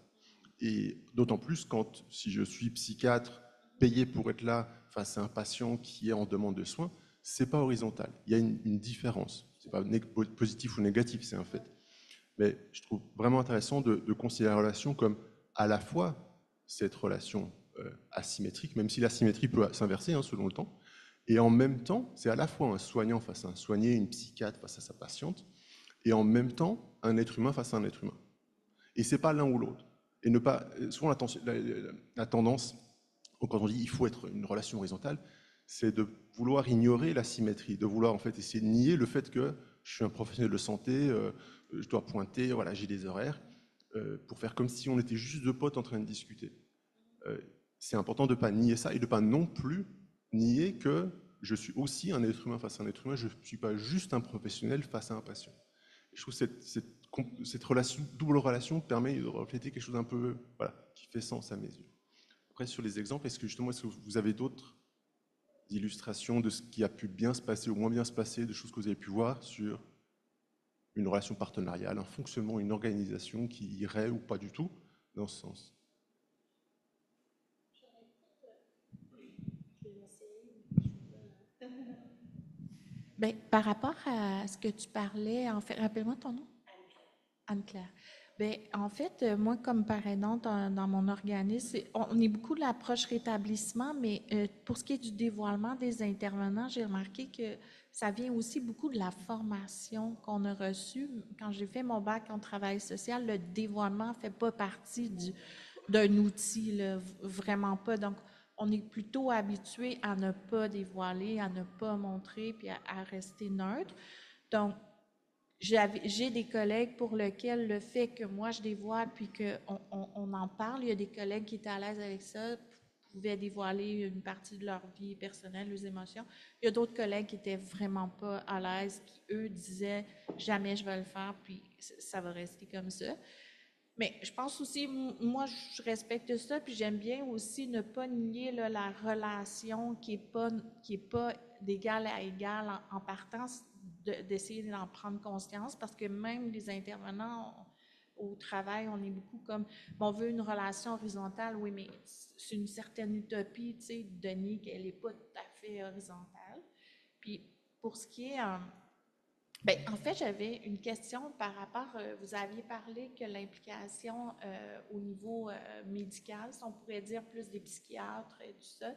Et d'autant plus quand, si je suis psychiatre, payé pour être là face à un patient qui est en demande de soins, c'est pas horizontal. Il y a une différence. C'est pas positif ou négatif, c'est un fait. Mais je trouve vraiment intéressant de considérer la relation comme à la fois cette relation asymétrique, même si l'asymétrie peut s'inverser selon le temps, et en même temps, c'est à la fois un soignant face à un soigné, une psychiatre face à sa patiente, et en même temps, un être humain face à un être humain. Et c'est pas l'un ou l'autre. Et ne pas, souvent la tendance, quand on dit il faut être une relation horizontale, c'est de vouloir ignorer la symétrie, de vouloir en fait essayer de nier le fait que je suis un professionnel de santé, je dois pointer, voilà, j'ai des horaires, pour faire comme si on était juste deux potes en train de discuter. C'est important de ne pas nier ça et de ne pas non plus nier que je suis aussi un être humain face à un être humain, je ne suis pas juste un professionnel face à un patient. Et je trouve que cette relation, double relation permet de refléter quelque chose d'un peu, voilà, qui fait sens à mes yeux. Après, sur les exemples, est-ce que vous avez d'autres illustrations de ce qui a pu bien se passer ou moins bien se passer, de choses que vous avez pu voir sur une relation partenariale, un fonctionnement, une organisation qui irait ou pas du tout dans ce sens? Bien, par rapport à ce que tu parlais, en fait, rappelle-moi ton nom. Anne-Claire. Bien, en fait, moi, comme parrain dans mon organisme, on est beaucoup de l'approche rétablissement, mais pour ce qui est du dévoilement des intervenants, j'ai remarqué que ça vient aussi beaucoup de la formation qu'on a reçue. Quand j'ai fait mon bac en travail social, le dévoilement ne fait pas partie d'un outil, là, vraiment pas. Donc, on est plutôt habitué à ne pas dévoiler, à ne pas montrer, puis à rester neutre. Donc, j'ai des collègues pour lesquels le fait que moi je dévoile puis qu'on en parle, il y a des collègues qui étaient à l'aise avec ça, pouvaient dévoiler une partie de leur vie personnelle, leurs émotions. Il y a d'autres collègues qui étaient vraiment pas à l'aise, qui eux disaient jamais je vais le faire, puis ça va rester comme ça. Mais je pense aussi, moi je respecte ça, puis j'aime bien aussi ne pas nier là, la relation qui est pas d'égal à égal en partant, d'essayer d'en prendre conscience, parce que même les intervenants au travail, on est beaucoup comme, on veut une relation horizontale, oui, mais c'est une certaine utopie, tu sais, de nier qu'elle n'est pas tout à fait horizontale. Puis pour ce qui est... bien, en fait, j'avais une question par rapport, vous aviez parlé que l'implication au niveau médical, si on pourrait dire plus des psychiatres et tout ça,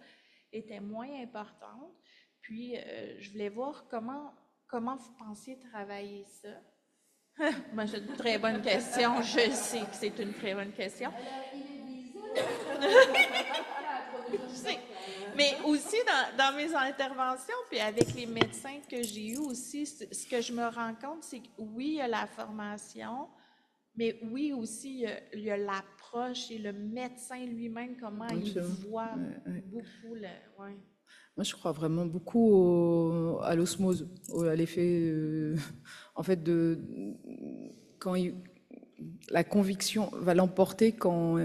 était moins importante. Puis, je voulais voir comment vous pensiez travailler ça. Ben, c'est une très bonne question. Je sais que c'est une très bonne question. Mais aussi, dans mes interventions, puis avec les médecins que j'ai eus aussi, ce que je me rends compte, c'est que oui, il y a la formation, mais oui aussi, il y a l'approche et le médecin lui-même, comment il voit beaucoup le... Ouais. Moi, je crois vraiment beaucoup à l'osmose, à l'effet, en fait, quand la conviction va l'emporter quand,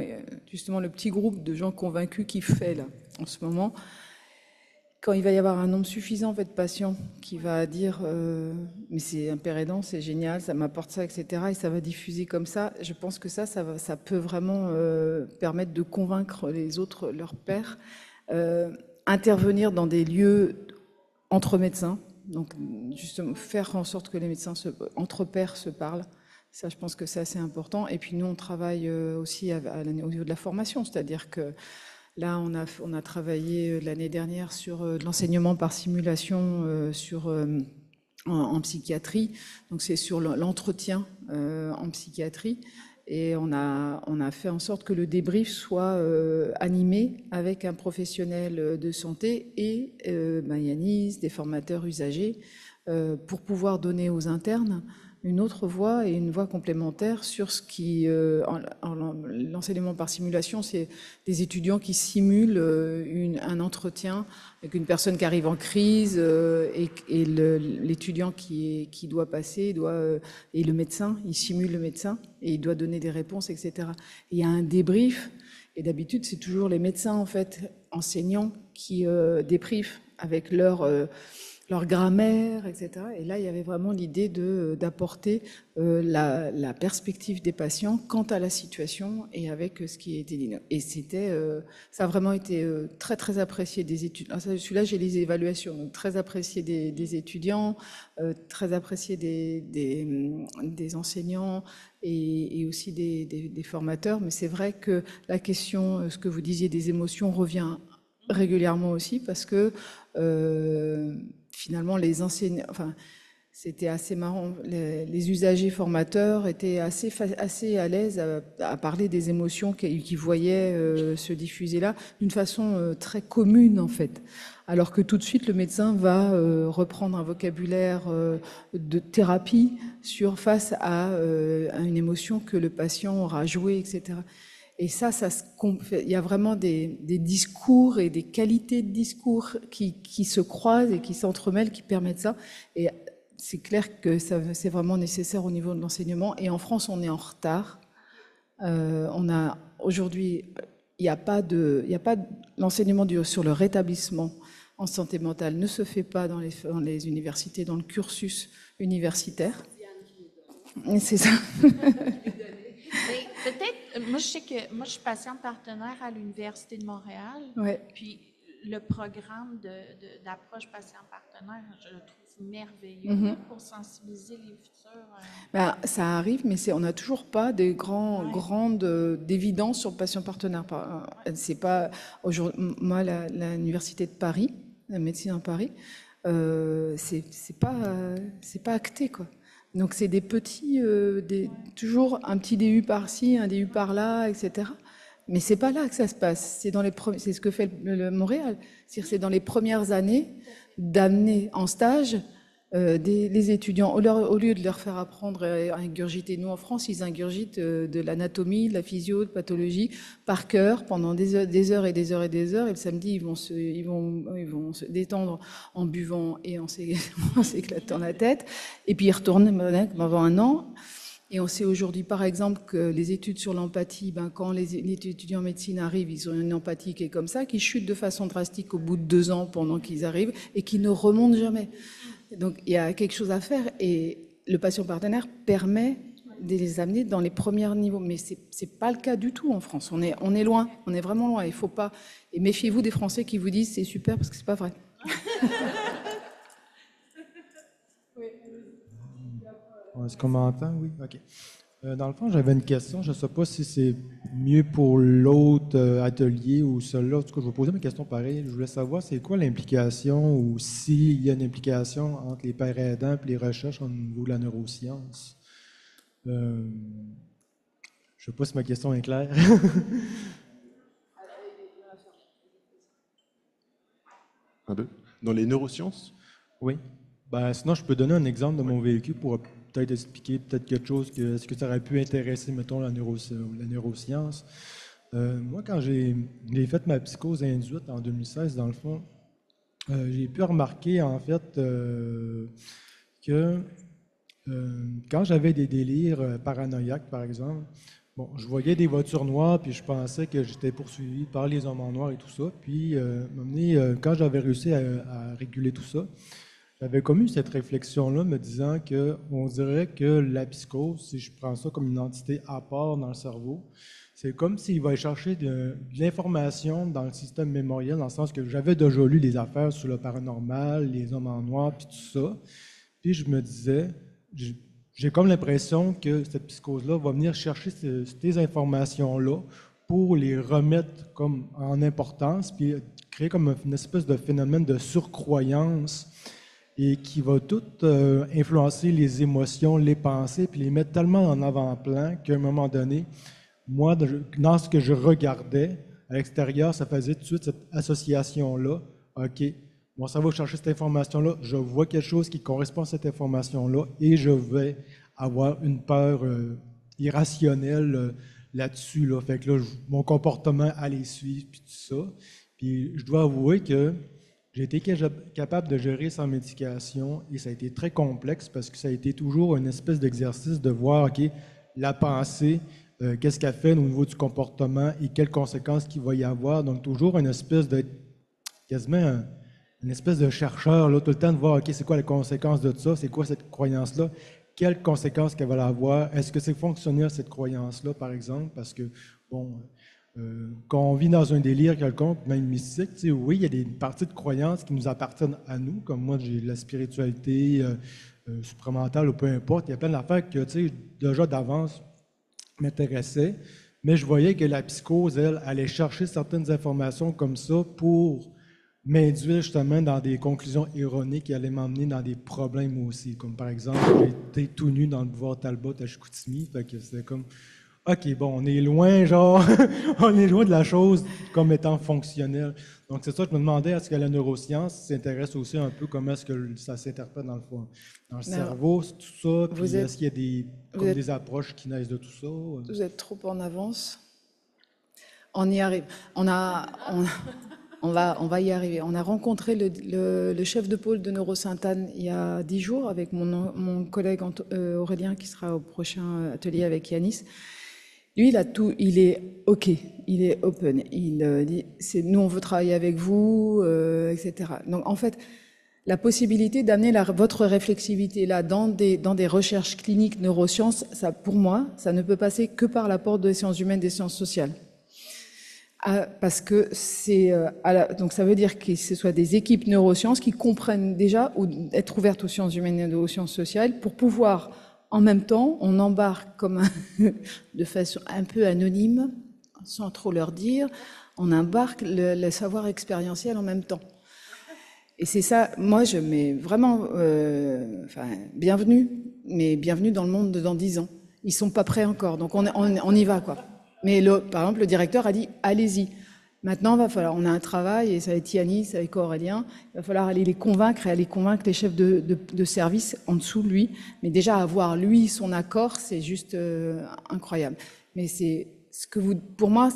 justement, le petit groupe de gens convaincus qui fait, là, en ce moment, quand il va y avoir un nombre suffisant, en fait, de patients qui va dire mais c'est un père aidant, c'est génial, ça m'apporte ça, etc., et ça va diffuser comme ça, je pense que ça peut vraiment permettre de convaincre les autres, leurs pairs, intervenir dans des lieux entre médecins, donc justement faire en sorte que les médecins entre pairs se parlent. Ça, je pense que c'est assez important. Et puis nous, on travaille aussi au niveau de la formation, c'est-à-dire que là, on a travaillé l'année dernière sur l'enseignement par simulation en psychiatrie. Donc c'est sur l'entretien en psychiatrie. Et on a fait en sorte que le débrief soit animé avec un professionnel de santé et Yanis, des formateurs usagers, pour pouvoir donner aux internes une autre voie et une voie complémentaire sur ce qui... l'enseignement par simulation, c'est des étudiants qui simulent un entretien avec une personne qui arrive en crise et l'étudiant qui doit passer, et le médecin, il simule le médecin et il doit donner des réponses, etc. Et il y a un débrief, et d'habitude, c'est toujours les médecins, en fait, enseignants, qui débriefent avec leur grammaire, etc. Et là, il y avait vraiment l'idée d'apporter la perspective des patients quant à la situation et avec ce qui a été dit. Et ça a vraiment été très, très apprécié des étudiants. Celui-là, j'ai les évaluations, donc très apprécié des étudiants, très apprécié des enseignants et aussi des formateurs. Mais c'est vrai que la question, ce que vous disiez des émotions, revient régulièrement aussi parce que finalement, les enseignants, enfin, c'était assez marrant, les usagers formateurs étaient assez à l'aise à parler des émotions qu'ils voyaient se diffuser là, d'une façon très commune, en fait. Alors que tout de suite, le médecin va reprendre un vocabulaire de thérapie face à une émotion que le patient aura jouée, etc. Et ça il y a vraiment des discours et des qualités de discours qui se croisent et qui s'entremêlent, qui permettent ça. Et c'est clair que c'est vraiment nécessaire au niveau de l'enseignement. Et en France, on est en retard. Aujourd'hui, il n'y a pas l'enseignement sur le rétablissement en santé mentale ne se fait pas dans les universités, dans le cursus universitaire. C'est ça. Mais peut-être, moi je sais que moi je suis patiente partenaire à l'Université de Montréal. Ouais. Puis le programme d'approche patient partenaire, je le trouve merveilleux pour sensibiliser les futurs. Ça arrive, mais on n'a toujours pas des grandes d'évidence sur le patient partenaire. C'est pas moi l'Université de Paris, la médecine en Paris, c'est pas acté quoi. Donc c'est des petits, toujours un petit DU par-ci, un DU par-là, etc. Mais c'est pas là que ça se passe. C'est ce que fait le Montréal. C'est dans les premières années d'amener en stage les étudiants, au lieu de leur faire apprendre à ingurgiter. Nous en France, ils ingurgitent de l'anatomie, de la physio, de pathologie par cœur pendant des heures et des heures et des heures. Et le samedi, ils vont se détendre en buvant et en s'éclatant la tête. Et puis ils retournent avant un an. Et on sait aujourd'hui, par exemple, que les études sur l'empathie, quand les étudiants en médecine arrivent, ils ont une empathie qui est comme ça, qui chute de façon drastique au bout de 2 ans pendant qu'ils arrivent et qui ne remonte jamais. Donc il y a quelque chose à faire et le patient partenaire permet de les amener dans les premiers niveaux. Mais c'est pas le cas du tout en France. On est loin, on est vraiment loin. Il faut pas. Et méfiez-vous des Français qui vous disent c'est super parce que c'est pas vrai. Est-ce qu'on m'entend? Oui, OK. Dans le fond, j'avais une question. Je ne sais pas si c'est mieux pour l'autre atelier ou celui-là. En tout cas, je vais poser ma question pareil. Je voulais savoir, c'est quoi l'implication ou s'il y a une implication entre les pères aidants et les recherches au niveau de la neuroscience? Je ne sais pas si ma question est claire. Dans les neurosciences? Oui. Sinon, je peux donner un exemple de mon vécu pour peut-être expliquer quelque chose. Est-ce que ça aurait pu intéresser, mettons, la neuroscience? Moi, quand j'ai fait ma psychose induite en 2016, dans le fond, j'ai pu remarquer, en fait, que quand j'avais des délires paranoïaques, par exemple, je voyais des voitures noires, puis je pensais que j'étais poursuivi par les hommes en noir et tout ça. Puis, quand j'avais réussi à réguler tout ça, j'avais comme eu cette réflexion-là, me disant qu'on dirait que la psychose, si je prends ça comme une entité à part dans le cerveau, c'est comme s'il va chercher de l'information dans le système mémoriel, dans le sens que j'avais déjà lu des affaires sur le paranormal, les hommes en noir, puis tout ça. Puis je me disais, j'ai comme l'impression que cette psychose-là va venir chercher ces informations-là pour les remettre comme en importance, puis créer comme une espèce de phénomène de surcroyance et qui va tout influencer les émotions, les pensées, puis les mettre tellement en avant-plan qu'à un moment donné, moi, dans ce que je regardais à l'extérieur, ça faisait tout de suite cette association-là. OK, mon cerveau va chercher cette information-là, je vois quelque chose qui correspond à cette information-là et je vais avoir une peur irrationnelle là-dessus. Là. Fait que là, mon comportement allait suivre, puis tout ça. Puis je dois avouer que j'ai été capable de gérer sans médication et ça a été très complexe parce que ça a été toujours une espèce d'exercice de voir, OK, la pensée, qu'est-ce qu'elle fait au niveau du comportement et quelles conséquences qu'il va y avoir. Donc, toujours une espèce de, quasiment une espèce de chercheur, là, tout le temps de voir, OK, c'est quoi les conséquences de ça, c'est quoi cette croyance-là, quelles conséquences qu'elle va avoir, est-ce que c'est fonctionnel cette croyance-là, par exemple, parce que, quand on vit dans un délire quelconque, même mystique, oui, il y a des parties de croyances qui nous appartiennent à nous, comme moi, j'ai la spiritualité supramentale ou peu importe. Il y a plein d'affaires que, déjà d'avance m'intéressaient, mais je voyais que la psychose, elle, allait chercher certaines informations comme ça pour m'induire justement dans des conclusions erronées qui allaient m'emmener dans des problèmes aussi. Comme par exemple, j'ai été tout nu dans le boulevard Talbot à Chicoutimi, fait que c'était comme... OK, on est loin, on est loin de la chose comme étant fonctionnelle. Donc, c'est ça, je me demandais, est-ce que la neuroscience s'intéresse aussi un peu comment est-ce que ça s'interprète dans le cerveau, tout ça, puis est-ce qu'il y a des approches qui naissent de tout ça? Vous êtes trop en avance. On y arrive. On va y arriver. On a rencontré le chef de pôle de Neurosyntane il y a 10 jours avec mon collègue Aurélien qui sera au prochain atelier avec Yanis. Lui, il a tout, il est OK, il est open. Il dit, nous, on veut travailler avec vous, etc. Donc, en fait, la possibilité d'amener votre réflexivité là dans des recherches cliniques neurosciences, ça, pour moi, ça ne peut passer que par l'apport des sciences humaines, des sciences sociales. Parce que donc ça veut dire que ce soit des équipes neurosciences qui comprennent déjà ou être ouvertes aux sciences humaines et aux sciences sociales pour pouvoir, en même temps, on embarque de façon un peu anonyme, sans trop leur dire, on embarque le savoir expérientiel en même temps. Et c'est ça, moi je mets vraiment, bienvenue, mais bienvenue dans le monde de dans 10 ans. Ils sont pas prêts encore, donc on y va, quoi. Mais par exemple, le directeur a dit, allez-y. Maintenant, on a un travail, et ça va être Yanis avec Aurélien, il va falloir aller les convaincre et aller convaincre les chefs de service en dessous de lui. Mais déjà, avoir lui, son accord, c'est juste incroyable. Mais c'est pour moi,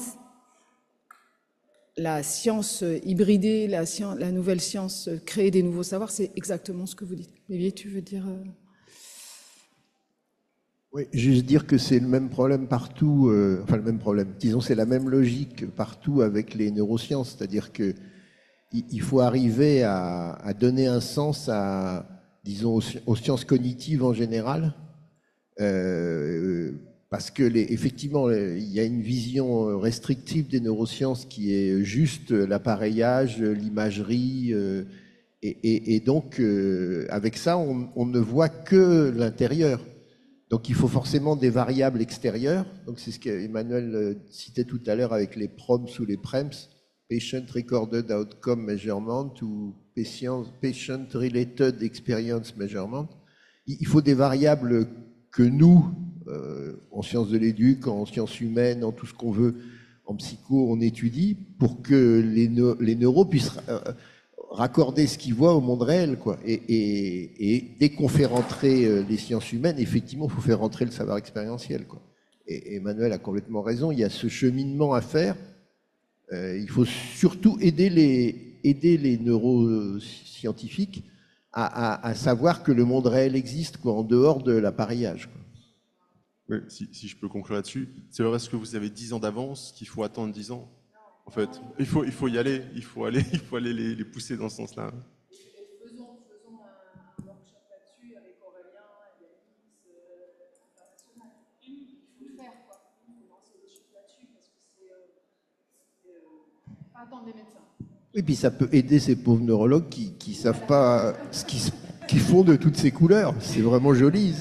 la science hybridée, la nouvelle science, créer des nouveaux savoirs, c'est exactement ce que vous dites. Olivier, tu veux dire Oui, juste dire que c'est le même problème partout, le même problème, disons c'est la même logique partout avec les neurosciences, c'est-à-dire que il faut arriver à donner un sens disons, aux sciences cognitives en général, parce que effectivement, il y a une vision restrictive des neurosciences qui est juste l'appareillage, l'imagerie, et donc avec ça, on ne voit que l'intérieur. Donc il faut forcément des variables extérieures. Donc c'est ce qu'Emmanuel citait tout à l'heure avec les PROMS ou les PREMS, Patient Recorded Outcome Measurement ou Patient Related Experience Measurement. Il faut des variables que nous, en sciences de l'éduc, en sciences humaines, en tout ce qu'on veut, en psycho, on étudie pour que les neuros puissent raccorder ce qu'ils voient au monde réel, quoi. Et dès qu'on fait rentrer les sciences humaines, effectivement, il faut faire rentrer le savoir expérientiel, quoi. Et Emmanuel a complètement raison, il y a ce cheminement à faire. Il faut surtout aider les neuroscientifiques à savoir que le monde réel existe, quoi, en dehors de l'appareillage, quoi. Oui, si je peux conclure là-dessus, c'est vrai que vous avez 10 ans d'avance, qu'il faut attendre 10 ans. En fait, il faut y aller, il faut aller les pousser dans ce sens-là. Faisons un workshop là-dessus avec Aurélien et Yanis international. Il faut le faire, quoi. Il faut lancer des choses là-dessus parce que c'est pas attendre les médecins. Oui, puis ça peut aider ces pauvres neurologues qui savent pas ce qu'ils font de toutes ces couleurs. C'est vraiment joli.